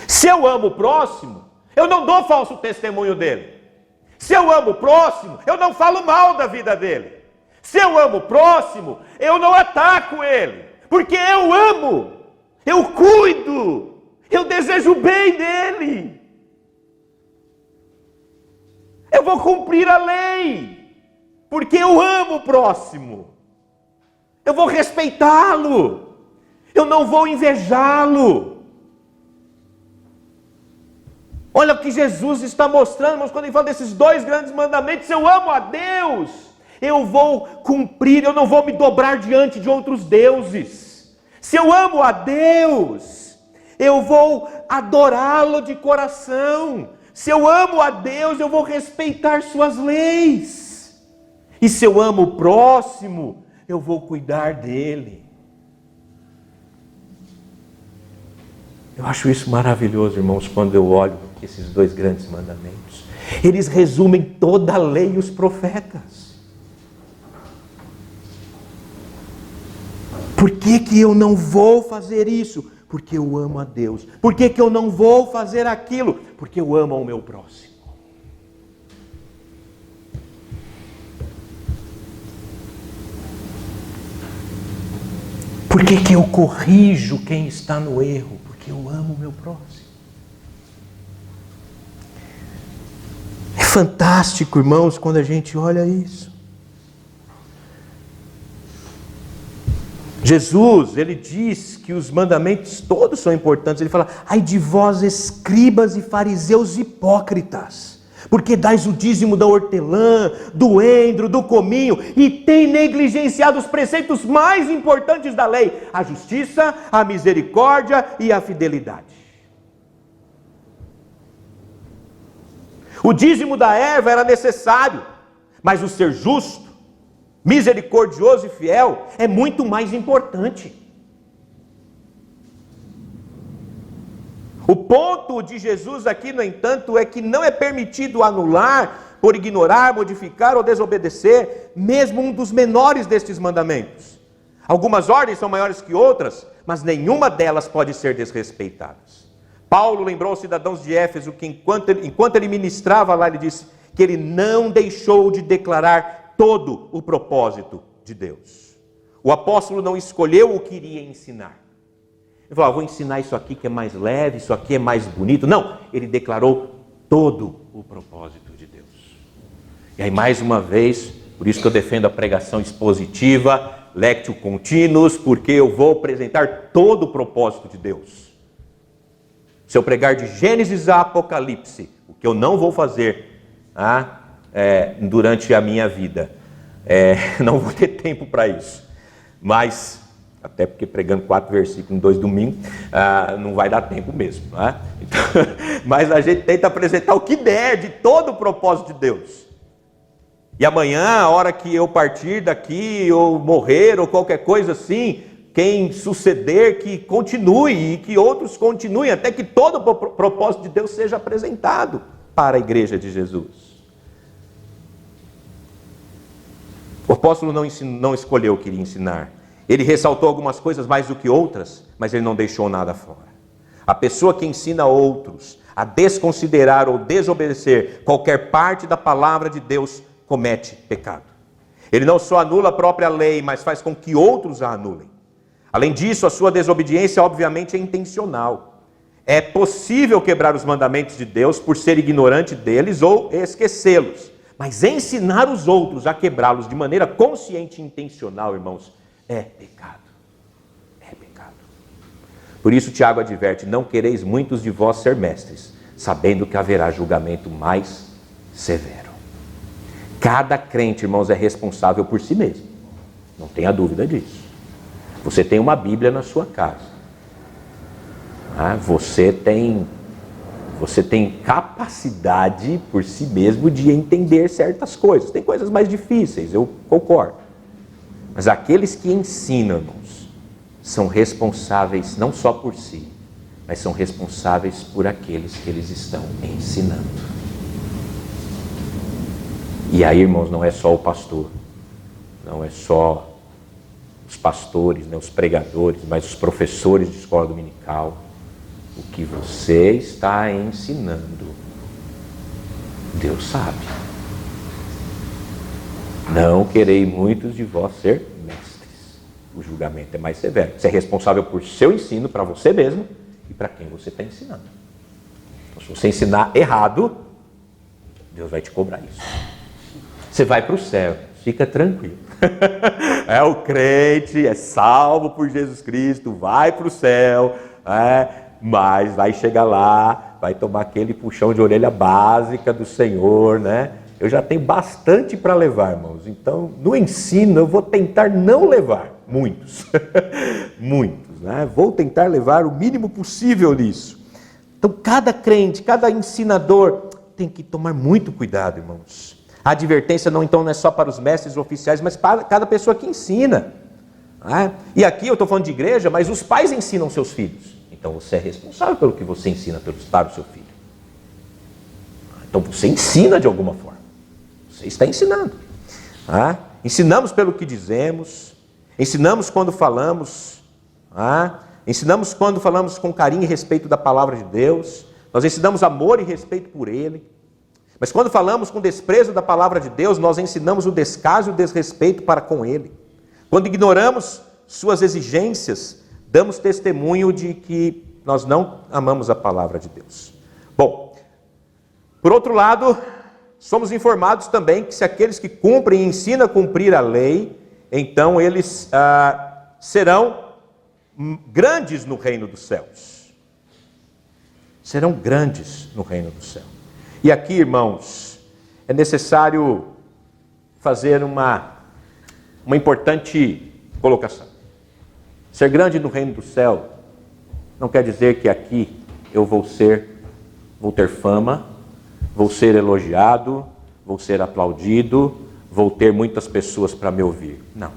Se eu amo o próximo, eu não dou falso testemunho dele. Se eu amo o próximo, eu não falo mal da vida dele. Se eu amo o próximo, eu não ataco ele. Porque eu amo, eu cuido, eu desejo o bem dele. Eu vou cumprir a lei, porque eu amo o próximo. Eu vou respeitá-lo. Eu não vou invejá-lo. Olha o que Jesus está mostrando, mas quando ele fala desses dois grandes mandamentos: se eu amo a Deus, eu vou cumprir, eu não vou me dobrar diante de outros deuses. Se eu amo a Deus, eu vou adorá-lo de coração. Se eu amo a Deus, eu vou respeitar suas leis. E se eu amo o próximo, eu vou cuidar dele. Eu acho isso maravilhoso, irmãos, quando eu olho esses dois grandes mandamentos. Eles resumem toda a lei e os profetas. Por que eu não vou fazer isso? Porque eu amo a Deus. Por que eu não vou fazer aquilo? Porque eu amo ao meu próximo. Por que eu corrijo quem está no erro? Porque eu amo o meu próximo. É fantástico, irmãos, quando a gente olha isso. Jesus, ele diz que os mandamentos todos são importantes. Ele fala: ai de vós, escribas e fariseus hipócritas, porque dais o dízimo da hortelã, do endro, do cominho, e tem negligenciado os preceitos mais importantes da lei: a justiça, a misericórdia e a fidelidade. O dízimo da erva era necessário, mas o ser justo, misericordioso e fiel é muito mais importante. O ponto de Jesus aqui, no entanto, é que não é permitido anular, por ignorar, modificar ou desobedecer, mesmo um dos menores destes mandamentos. Algumas ordens são maiores que outras, mas nenhuma delas pode ser desrespeitada. Paulo lembrou aos cidadãos de Éfeso que enquanto ele ministrava lá, ele disse que ele não deixou de declarar todo o propósito de Deus. O apóstolo não escolheu o que iria ensinar. Ele falou: vou ensinar isso aqui que é mais leve, isso aqui é mais bonito. Não, ele declarou todo o propósito de Deus. E aí, mais uma vez, por isso que eu defendo a pregação expositiva, lectio continuus, porque eu vou apresentar todo o propósito de Deus. Se eu pregar de Gênesis a Apocalipse, o que eu não vou fazer durante a minha vida, não vou ter tempo para isso. Mas, até porque pregando 4 versículos em 2 domingos, não vai dar tempo mesmo. Então, mas a gente tenta apresentar o que der de todo o propósito de Deus. E amanhã, a hora que eu partir daqui, ou morrer, ou qualquer coisa assim, quem suceder, que continue, e que outros continuem, até que todo o propósito de Deus seja apresentado para a igreja de Jesus. O apóstolo não escolheu o que iria ensinar. Ele ressaltou algumas coisas mais do que outras, mas ele não deixou nada fora. A pessoa que ensina outros a desconsiderar ou desobedecer qualquer parte da palavra de Deus comete pecado. Ele não só anula a própria lei, mas faz com que outros a anulem. Além disso, a sua desobediência obviamente é intencional. É possível quebrar os mandamentos de Deus por ser ignorante deles ou esquecê-los. Mas ensinar os outros a quebrá-los de maneira consciente e intencional, irmãos, é pecado. É pecado. Por isso Tiago adverte: não quereis muitos de vós ser mestres, sabendo que haverá julgamento mais severo. Cada crente, irmãos, é responsável por si mesmo. Não tenha dúvida disso. Você tem uma Bíblia na sua casa. Você tem capacidade por si mesmo de entender certas coisas. Tem coisas mais difíceis, eu concordo. Mas aqueles que ensinam, irmãos, são responsáveis não só por si, mas são responsáveis por aqueles que eles estão ensinando. E aí, irmãos, não é só o pastor, não é só os pastores, os pregadores, mas os professores de escola dominical. O que você está ensinando, Deus sabe. Não querei muitos de vós ser mestres. O julgamento é mais severo. Você é responsável por seu ensino para você mesmo e para quem você está ensinando. Então, se você ensinar errado, Deus vai te cobrar isso. Você vai para o céu, fica tranquilo. É o crente, é salvo por Jesus Cristo, vai para o céu, mas vai chegar lá, vai tomar aquele puxão de orelha básica do Senhor, né? Eu já tenho bastante para levar, irmãos. Então, no ensino, eu vou tentar não levar muitos. Muitos, né? Vou tentar levar o mínimo possível nisso. Então, cada crente, cada ensinador tem que tomar muito cuidado, irmãos. A advertência não é só para os mestres oficiais, mas para cada pessoa que ensina. E aqui eu estou falando de igreja, mas os pais ensinam seus filhos. Então você é responsável pelo que você ensina para o seu filho. Então você ensina de alguma forma. Você está ensinando. Ensinamos pelo que dizemos. Ensinamos quando falamos. Ensinamos quando falamos com carinho e respeito da palavra de Deus. Nós ensinamos amor e respeito por Ele. Mas quando falamos com desprezo da palavra de Deus, nós ensinamos o descaso e o desrespeito para com Ele. Quando ignoramos suas exigências, damos testemunho de que nós não amamos a palavra de Deus. Bom, por outro lado, somos informados também que se aqueles que cumprem e ensinam a cumprir a lei, então eles serão grandes no reino dos céus. Serão grandes no reino do céu. E aqui, irmãos, é necessário fazer uma importante colocação. Ser grande no reino do céu não quer dizer que aqui eu vou ter fama, vou ser elogiado, vou ser aplaudido, vou ter muitas pessoas para me ouvir. Não.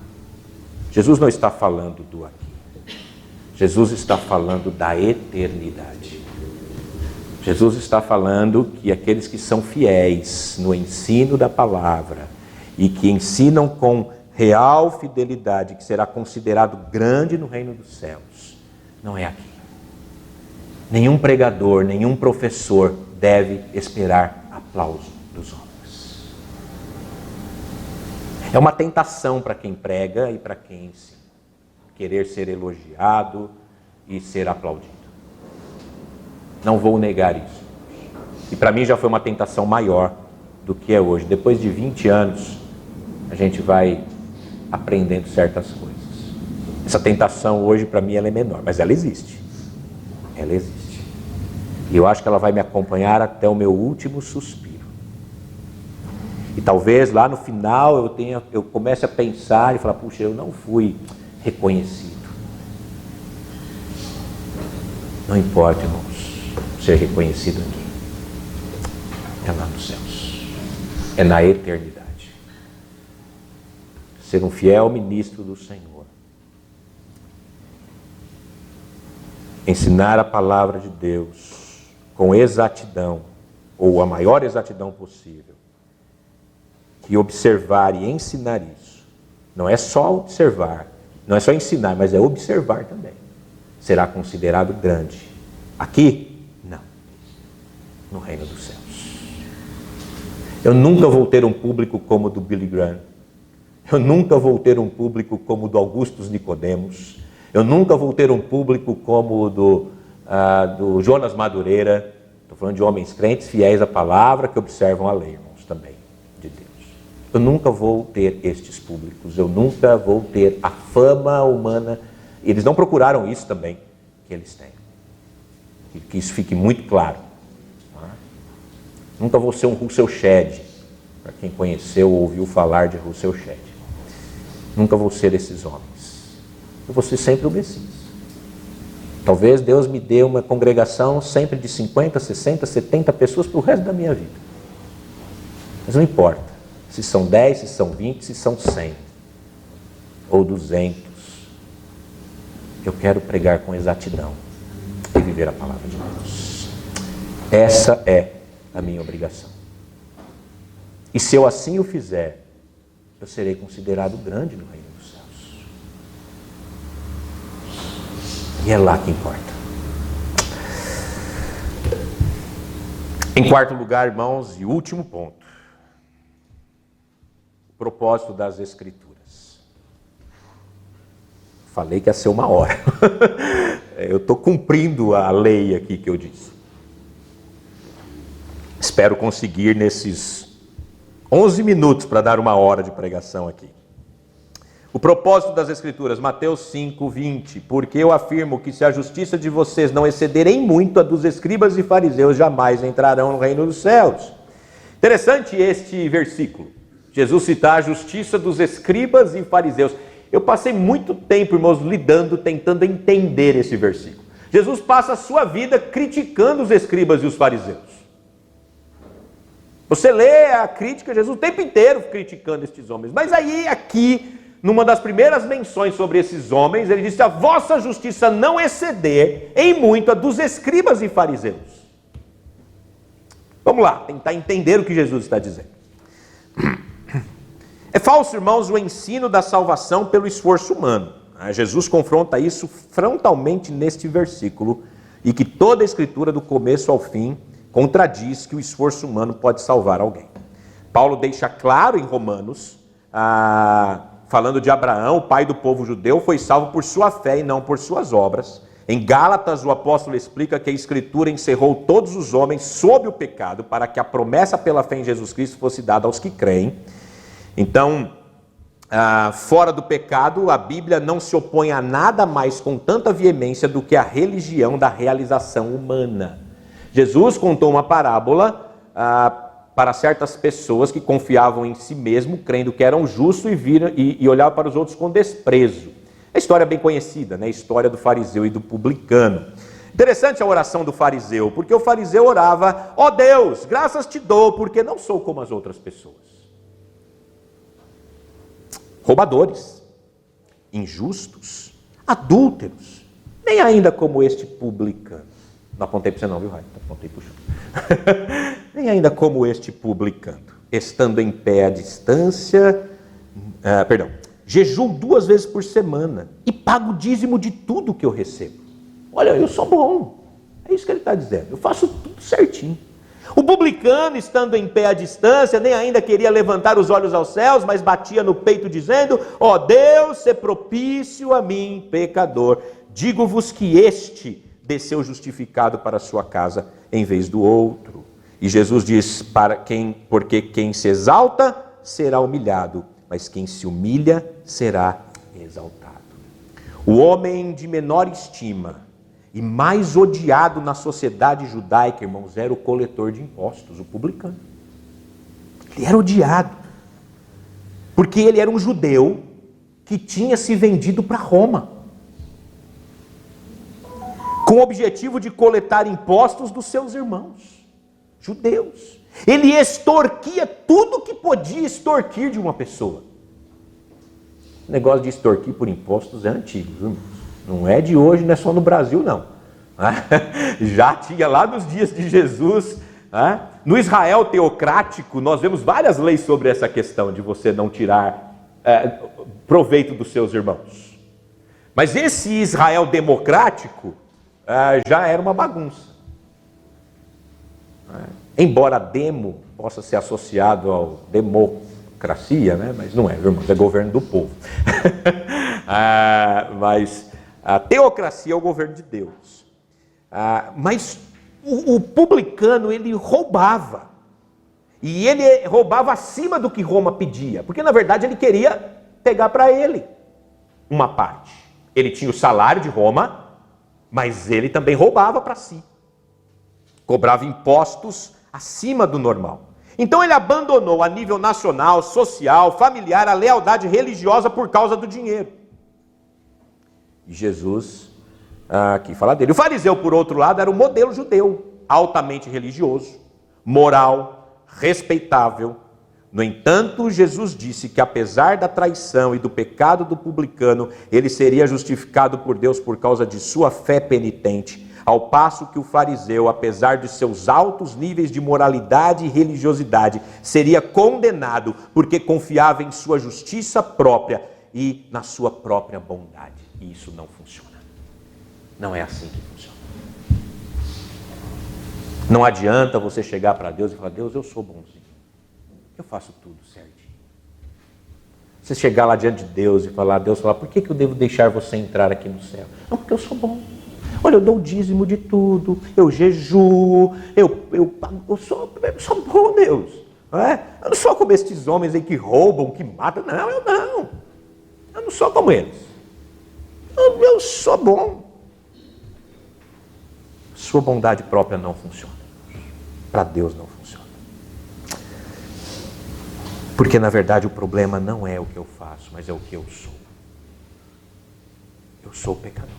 Jesus não está falando do aqui. Jesus está falando da eternidade. Jesus está falando que aqueles que são fiéis no ensino da palavra e que ensinam com real fidelidade, que será considerado grande no reino dos céus, não é aqui. Nenhum pregador, nenhum professor deve esperar aplauso dos homens. É uma tentação para quem prega e para quem ensina, querer ser elogiado e ser aplaudido. Não vou negar isso. E para mim já foi uma tentação maior do que é hoje. Depois de 20 anos, a gente vai aprendendo certas coisas. Essa tentação hoje para mim ela é menor, mas ela existe. Ela existe. E eu acho que ela vai me acompanhar até o meu último suspiro. E talvez lá no final eu comece a pensar e falar, puxa, eu não fui reconhecido. Não importa, irmãos, ser reconhecido aqui. É lá nos céus. É na eternidade. Ser um fiel ministro do Senhor. Ensinar a palavra de Deus com exatidão, ou a maior exatidão possível. E observar e ensinar isso. Não é só observar, não é só ensinar, mas é observar também. Será considerado grande. Aqui, não. No reino dos céus. Eu nunca vou ter um público como o do Billy Graham. Eu nunca vou ter um público como o do Augustus Nicodemos. Eu nunca vou ter um público como o do Jonas Madureira. Estou falando de homens crentes, fiéis à palavra, que observam a lei, irmãos, também, de Deus. Eu nunca vou ter estes públicos. Eu nunca vou ter a fama humana. Eles não procuraram isso também, que eles têm. Que isso fique muito claro. Nunca vou ser um Russell Shedd, para quem conheceu ou ouviu falar de Russell Shedd. Nunca vou ser esses homens. Eu vou ser sempre o Messias. Talvez Deus me dê uma congregação sempre de 50, 60, 70 pessoas para o resto da minha vida. Mas não importa se são 10, se são 20, se são 100 ou 200. Eu quero pregar com exatidão e viver a palavra de Deus. Essa é a minha obrigação. E se eu assim o fizer, eu serei considerado grande no reino dos céus. E é lá que importa. Em quarto lugar, irmãos, e último ponto. O propósito das Escrituras. Falei que ia ser 1 hora. Eu estou cumprindo a lei aqui que eu disse. Espero conseguir nesses 11 minutos para dar 1 hora de pregação aqui. O propósito das Escrituras, Mateus 5, 20. Porque eu afirmo que se a justiça de vocês não excederem muito a dos escribas e fariseus, jamais entrarão no reino dos céus. Interessante este versículo. Jesus cita a justiça dos escribas e fariseus. Eu passei muito tempo, irmãos, tentando entender esse versículo. Jesus passa a sua vida criticando os escribas e os fariseus. Você lê a crítica, Jesus o tempo inteiro criticando estes homens. Mas aí, aqui, numa das primeiras menções sobre esses homens, ele disse: a vossa justiça não exceder em muito a dos escribas e fariseus. Vamos lá, tentar entender o que Jesus está dizendo. É falso, irmãos, o ensino da salvação pelo esforço humano. Jesus confronta isso frontalmente neste versículo, e que toda a Escritura, do começo ao fim, contradiz que o esforço humano pode salvar alguém. Paulo deixa claro em Romanos, falando de Abraão, o pai do povo judeu, foi salvo por sua fé e não por suas obras. Em Gálatas, o apóstolo explica que a Escritura encerrou todos os homens sob o pecado, para que a promessa pela fé em Jesus Cristo fosse dada aos que creem. Então, fora do pecado, a Bíblia não se opõe a nada mais com tanta veemência do que a religião da realização humana. Jesus contou uma parábola para certas pessoas que confiavam em si mesmo, crendo que eram justos e olhavam para os outros com desprezo. A história é bem conhecida, né? A história do fariseu e do publicano. Interessante a oração do fariseu, porque o fariseu orava: ó Deus, graças te dou, porque não sou como as outras pessoas. Roubadores, injustos, adúlteros, nem ainda como este publicano. Não apontei para você não, viu, Raio? Apontei para o chão. Nem ainda como este publicano, estando em pé à distância, jejuo 2 vezes por semana e pago o dízimo de tudo que eu recebo. Olha, eu sou bom. É isso que ele está dizendo. Eu faço tudo certinho. O publicano, estando em pé à distância, nem ainda queria levantar os olhos aos céus, mas batia no peito dizendo: ó Deus, sê propício a mim, pecador. Digo-vos que este desceu justificado para a sua casa em vez do outro. E Jesus diz: porque quem se exalta será humilhado, mas quem se humilha será exaltado. O homem de menor estima e mais odiado na sociedade judaica, irmãos, era o coletor de impostos, o publicano. Ele era odiado, porque ele era um judeu que tinha se vendido para Roma, com o objetivo de coletar impostos dos seus irmãos, judeus. Ele extorquia tudo que podia extorquir de uma pessoa. O negócio de extorquir por impostos é antigo, irmãos. Não é de hoje, não é só no Brasil, não. Já tinha lá nos dias de Jesus. No Israel teocrático, nós vemos várias leis sobre essa questão de você não tirar proveito dos seus irmãos. Mas esse Israel democrático já era uma bagunça. Embora demo possa ser associado ao democracia, né? Mas não é, irmãos, é governo do povo. Mas a teocracia é o governo de Deus. Mas o publicano, ele roubava. E ele roubava acima do que Roma pedia. Porque, na verdade, ele queria pegar para ele uma parte. Ele tinha o salário de Roma, mas ele também roubava para si. Cobrava impostos acima do normal. Então ele abandonou a nível nacional, social, familiar, a lealdade religiosa por causa do dinheiro. E Jesus aqui fala dele. O fariseu, por outro lado, era o modelo judeu, altamente religioso, moral, respeitável. No entanto, Jesus disse que apesar da traição e do pecado do publicano, ele seria justificado por Deus por causa de sua fé penitente, ao passo que o fariseu, apesar de seus altos níveis de moralidade e religiosidade, seria condenado porque confiava em sua justiça própria e na sua própria bondade. E isso não funciona. Não é assim que funciona. Não adianta você chegar para Deus e falar: Deus, eu sou bonzinho, eu faço tudo certinho. Você chegar lá diante de Deus e falar: Deus, por que eu devo deixar você entrar aqui no céu? Não, porque eu sou bom. Olha, eu dou o dízimo de tudo, eu jejuo, eu sou bom, Deus. Não é? Eu não sou como estes homens aí que roubam, que matam. Não, eu não. Eu não sou como eles. Eu sou bom. Sua bondade própria não funciona. Para Deus não funciona. Porque na verdade o problema não é o que eu faço, mas é o que eu sou. Eu sou pecador.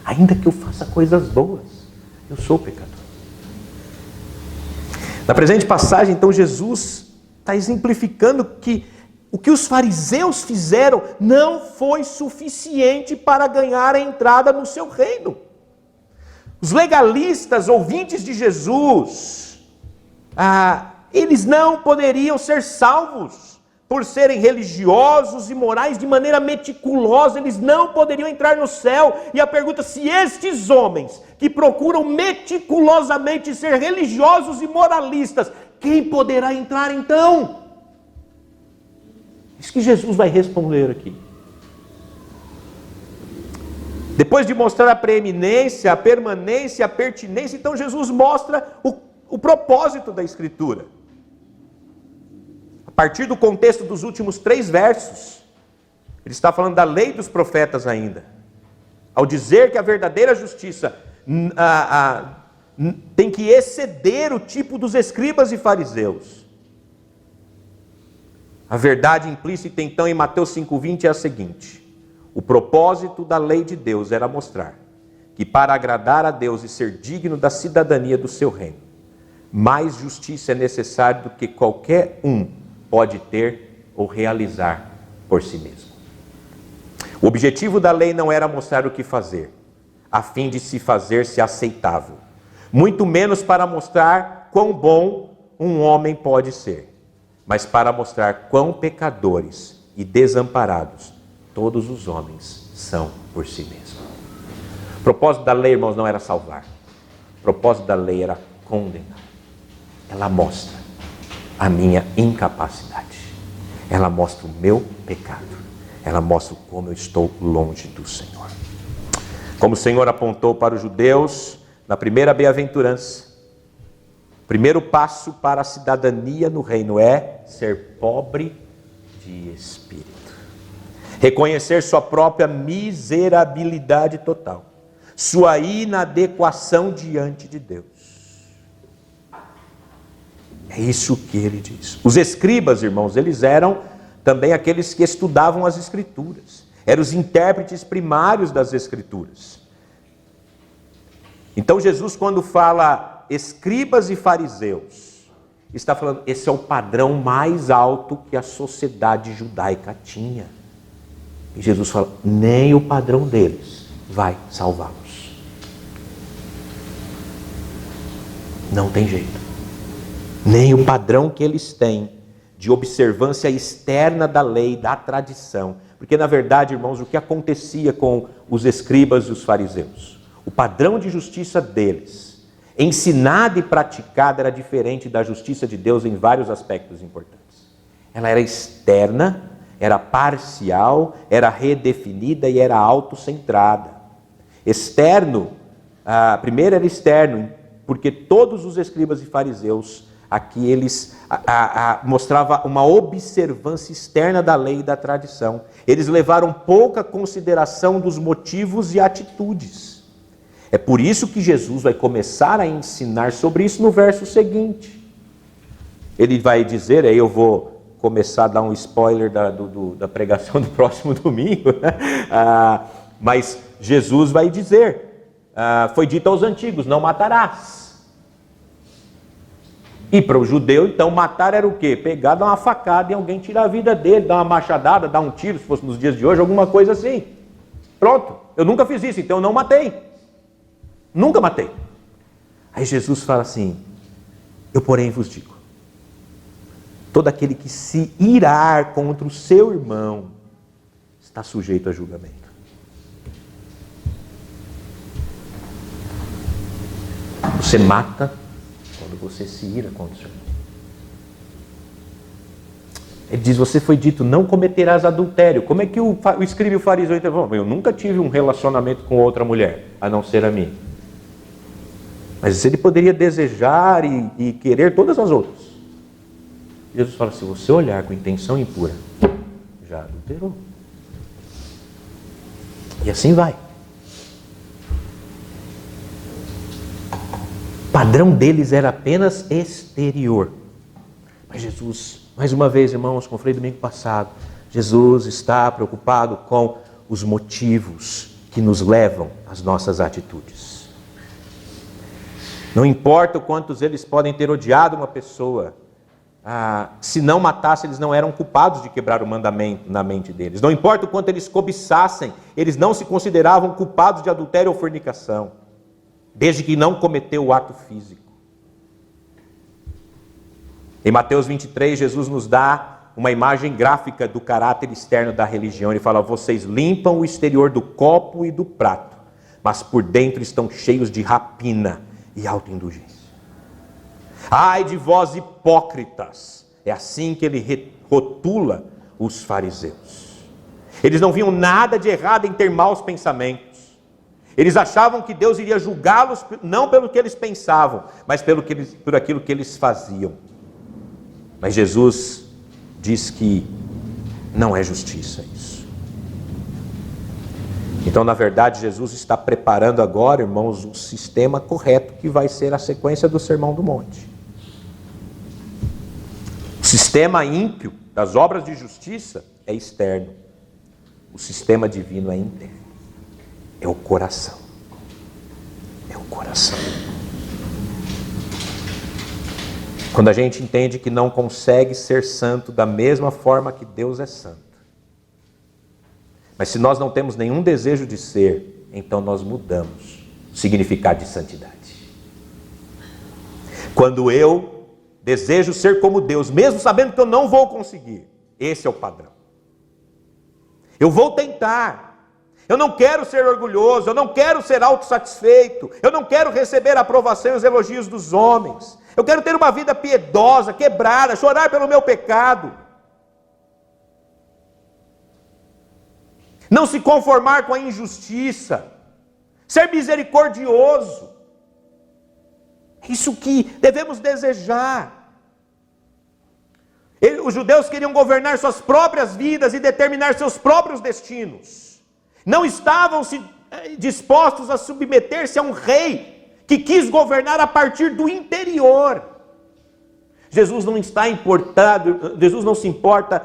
Ainda que eu faça coisas boas, eu sou pecador. Na presente passagem, então, Jesus está exemplificando que o que os fariseus fizeram não foi suficiente para ganhar a entrada no seu reino. Os legalistas, ouvintes de Jesus, eles não poderiam ser salvos por serem religiosos e morais de maneira meticulosa. Eles não poderiam entrar no céu. E a pergunta: se estes homens que procuram meticulosamente ser religiosos e moralistas, quem poderá entrar então? Isso que Jesus vai responder aqui. Depois de mostrar a preeminência, a permanência, a pertinência, então Jesus mostra o propósito da Escritura. A partir do contexto dos últimos 3 versos, ele está falando da lei dos profetas ainda. Ao dizer que a verdadeira justiça tem que exceder o tipo dos escribas e fariseus. A verdade implícita então em Mateus 5,20 é a seguinte: o propósito da lei de Deus era mostrar que para agradar a Deus e ser digno da cidadania do seu reino, mais justiça é necessário do que qualquer um pode ter ou realizar por si mesmo. O objetivo da lei não era mostrar o que fazer, a fim de se fazer-se aceitável, muito menos para mostrar quão bom um homem pode ser, mas para mostrar quão pecadores e desamparados todos os homens são por si mesmos. O propósito da lei, irmãos, não era salvar. O propósito da lei era condenar. Ela mostra a minha incapacidade. Ela mostra o meu pecado. Ela mostra como eu estou longe do Senhor. Como o Senhor apontou para os judeus na primeira bem-aventurança, o primeiro passo para a cidadania no reino é ser pobre de espírito. Reconhecer sua própria miserabilidade total, sua inadequação diante de Deus. É isso que ele diz. Os escribas, irmãos, eles eram também aqueles que estudavam as Escrituras. Eram os intérpretes primários das Escrituras. Então Jesus, quando fala escribas e fariseus, está falando, esse é o padrão mais alto que a sociedade judaica tinha. E Jesus fala, nem o padrão deles vai salvá-los. Não tem jeito. Nem o padrão que eles têm de observância externa da lei, da tradição. Porque, na verdade, irmãos, o que acontecia com os escribas e os fariseus? O padrão de justiça deles, ensinada e praticada, era diferente da justiça de Deus em vários aspectos importantes. Ela era externa, era parcial, era redefinida e era autocentrada. Externo, primeiro era externo, porque todos os escribas e fariseus, aqui eles mostravam uma observância externa da lei e da tradição. Eles levaram pouca consideração dos motivos e atitudes. É por isso que Jesus vai começar a ensinar sobre isso no verso seguinte. Ele vai dizer, aí eu vou começar a dar um spoiler da pregação do próximo domingo, mas Jesus vai dizer, foi dito aos antigos, não matarás. E para o judeu, então, matar era o quê? Pegar, dar uma facada em alguém, tirar a vida dele, dar uma machadada, dar um tiro, se fosse nos dias de hoje, alguma coisa assim. Pronto, eu nunca fiz isso, então eu não matei. Nunca matei. Aí Jesus fala assim, eu porém vos digo, todo aquele que se irar contra o seu irmão, está sujeito a julgamento. Você mata quando você se ira contra o seu irmão. Ele diz, você foi dito, não cometerás adultério. Como é que o escriba e o fariseu entendem? Eu nunca tive um relacionamento com outra mulher, a não ser a mim. Mas ele poderia desejar e querer todas as outras. Jesus fala, se você olhar com intenção impura, já adulterou. E assim vai. O padrão deles era apenas exterior. Mas Jesus, mais uma vez, irmãos, como falei domingo passado, Jesus está preocupado com os motivos que nos levam às nossas atitudes. Não importa o quantos eles podem ter odiado uma pessoa, se não matasse, eles não eram culpados de quebrar o mandamento na mente deles. Não importa o quanto eles cobiçassem, eles não se consideravam culpados de adultério ou fornicação, desde que não cometeu o ato físico. Em Mateus 23, Jesus nos dá uma imagem gráfica do caráter externo da religião. Ele fala, vocês limpam o exterior do copo e do prato, mas por dentro estão cheios de rapina e autoindulgência. Ai de vós hipócritas, é assim que ele rotula os fariseus. Eles não viam nada de errado em ter maus pensamentos. Eles achavam que Deus iria julgá-los não pelo que eles pensavam, mas por aquilo que eles faziam. Mas Jesus diz que não é justiça isso. Então, na verdade, Jesus está preparando agora, irmãos, um sistema correto que vai ser a sequência do Sermão do Monte. O sistema ímpio das obras de justiça é externo. O sistema divino é interno. É o coração. É o coração. Quando a gente entende que não consegue ser santo da mesma forma que Deus é santo. Mas se nós não temos nenhum desejo de ser, então nós mudamos o significado de santidade. Quando eu desejo ser como Deus, mesmo sabendo que eu não vou conseguir, esse é o padrão. Eu vou tentar. Eu não quero ser orgulhoso, eu não quero ser autossatisfeito, eu não quero receber a aprovação e os elogios dos homens. Eu quero ter uma vida piedosa, quebrada, chorar pelo meu pecado. Não se conformar com a injustiça, ser misericordioso. É isso que devemos desejar. Os judeus queriam governar suas próprias vidas e determinar seus próprios destinos. Não estavam dispostos a submeter-se a um rei que quis governar a partir do interior. Jesus não está importado, Jesus não se importa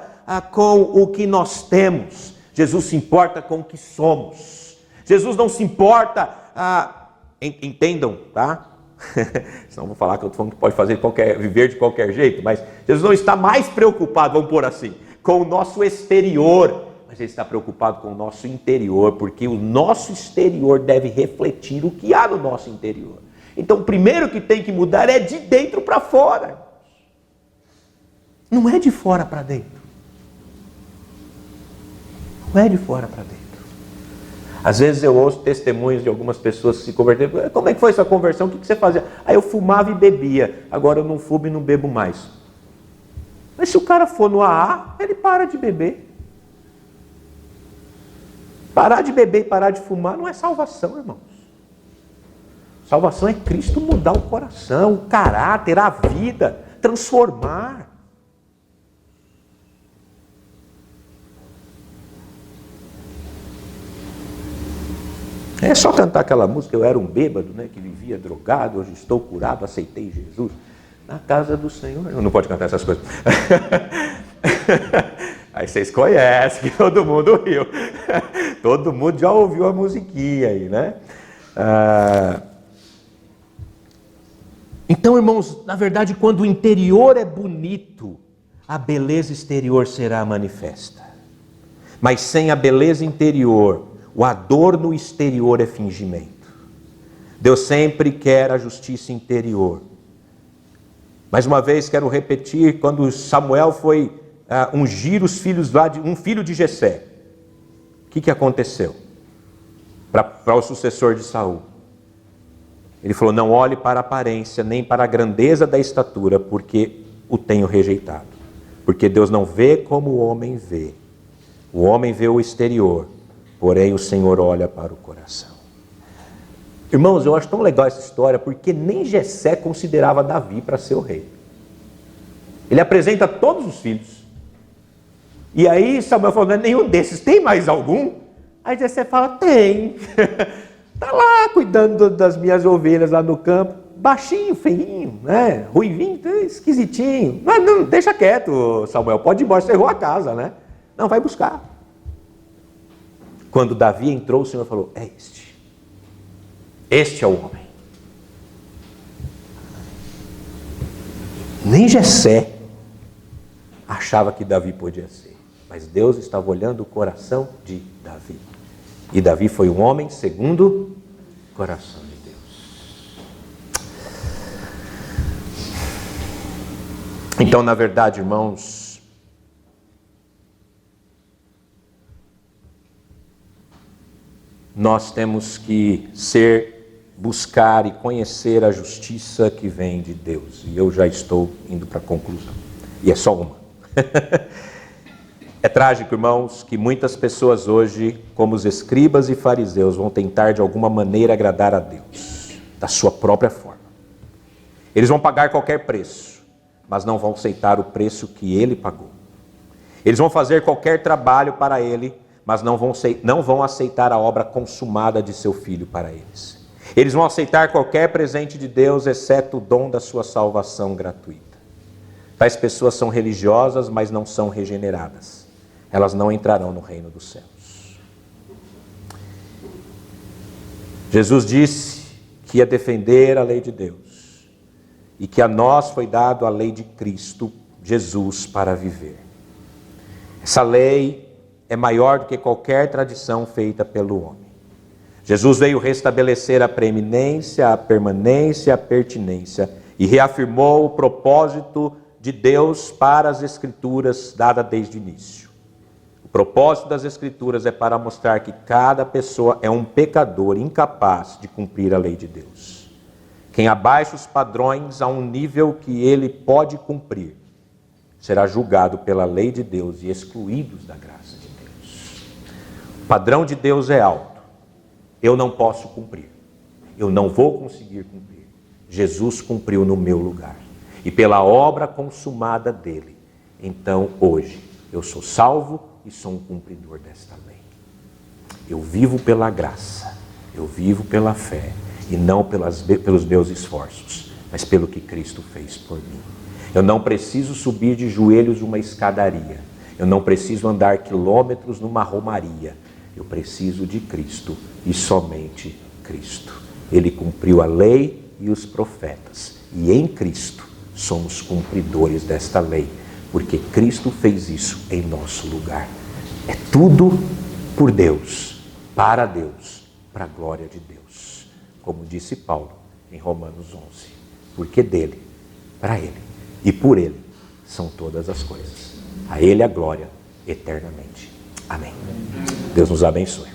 com o que nós temos. Jesus se importa com o que somos. Jesus não se importa, entendam, tá? Senão vou falar que eu estou falando que pode viver de qualquer jeito, mas Jesus não está mais preocupado, vamos pôr assim, com o nosso exterior, mas Ele está preocupado com o nosso interior, porque o nosso exterior deve refletir o que há no nosso interior. Então o primeiro que tem que mudar é de dentro para fora, não é de fora para dentro. Não é de fora para dentro. Às vezes eu ouço testemunhos de algumas pessoas que se converteram. Como é que foi sua conversão? O que você fazia? Eu fumava e bebia. Agora eu não fumo e não bebo mais. Mas se o cara for no AA, ele para de beber. Parar de beber e parar de fumar não é salvação, irmãos. Salvação é Cristo mudar o coração, o caráter, a vida, transformar. É só cantar aquela música, eu era um bêbado, né, que vivia drogado, hoje estou curado, aceitei Jesus. Na casa do Senhor. Não pode cantar essas coisas. Aí vocês conhecem, que todo mundo riu. Todo mundo já ouviu a musiquinha aí, né? Então, irmãos, na verdade, quando o interior é bonito, a beleza exterior será manifesta. Mas sem a beleza interior, o adorno exterior é fingimento. Deus sempre quer a justiça interior. Mais uma vez quero repetir, quando Samuel foi ungir os filhos lá, um filho de Jessé, o que aconteceu? Para o sucessor de Saul. Ele falou, não olhe para a aparência, nem para a grandeza da estatura, porque o tenho rejeitado. Porque Deus não vê como o homem vê. O homem vê o exterior, porém o Senhor olha para o coração. Irmãos, eu acho tão legal essa história, porque nem Jessé considerava Davi para ser o rei. Ele apresenta todos os filhos. E aí Samuel falou, não é nenhum desses, tem mais algum? Aí Jessé fala, tem. Está lá cuidando das minhas ovelhas lá no campo. Baixinho, feinho, né? Ruivinho, esquisitinho. Mas não, deixa quieto, Samuel, pode ir embora, você errou a casa, né? Não, vai buscar. Quando Davi entrou, o Senhor falou, é este. Este é o homem. Nem Jessé achava que Davi podia ser. Mas Deus estava olhando o coração de Davi. E Davi foi um homem segundo o coração de Deus. Então, na verdade, irmãos, nós temos que buscar e conhecer a justiça que vem de Deus. E eu já estou indo para a conclusão. E é só uma. É trágico, irmãos, que muitas pessoas hoje, como os escribas e fariseus, vão tentar de alguma maneira agradar a Deus, da sua própria forma. Eles vão pagar qualquer preço, mas não vão aceitar o preço que Ele pagou. Eles vão fazer qualquer trabalho para Ele, mas não vão aceitar a obra consumada de seu Filho para eles. Eles vão aceitar qualquer presente de Deus, exceto o dom da sua salvação gratuita. Tais pessoas são religiosas, mas não são regeneradas. Elas não entrarão no reino dos céus. Jesus disse que ia defender a lei de Deus e que a nós foi dado a lei de Cristo, Jesus, para viver. Essa lei é maior do que qualquer tradição feita pelo homem. Jesus veio restabelecer a preeminência, a permanência, a pertinência e reafirmou o propósito de Deus para as Escrituras dada desde o início. O propósito das Escrituras é para mostrar que cada pessoa é um pecador incapaz de cumprir a lei de Deus. Quem abaixa os padrões a um nível que ele pode cumprir, será julgado pela lei de Deus e excluído da graça de Deus. O padrão de Deus é alto. Eu não posso cumprir. Eu não vou conseguir cumprir. Jesus cumpriu no meu lugar. E pela obra consumada dele, então hoje eu sou salvo e sou um cumpridor desta lei. Eu vivo pela graça, eu vivo pela fé, e não pelos meus esforços, mas pelo que Cristo fez por mim. Eu não preciso subir de joelhos uma escadaria, eu não preciso andar quilômetros numa romaria, eu preciso de Cristo e somente Cristo. Ele cumpriu a lei e os profetas, e em Cristo somos cumpridores desta lei, porque Cristo fez isso em nosso lugar. É tudo por Deus, para a glória de Deus. Como disse Paulo em Romanos 11, porque dele, para ele e por ele são todas as coisas. A ele a glória eternamente. Amém. Deus nos abençoe.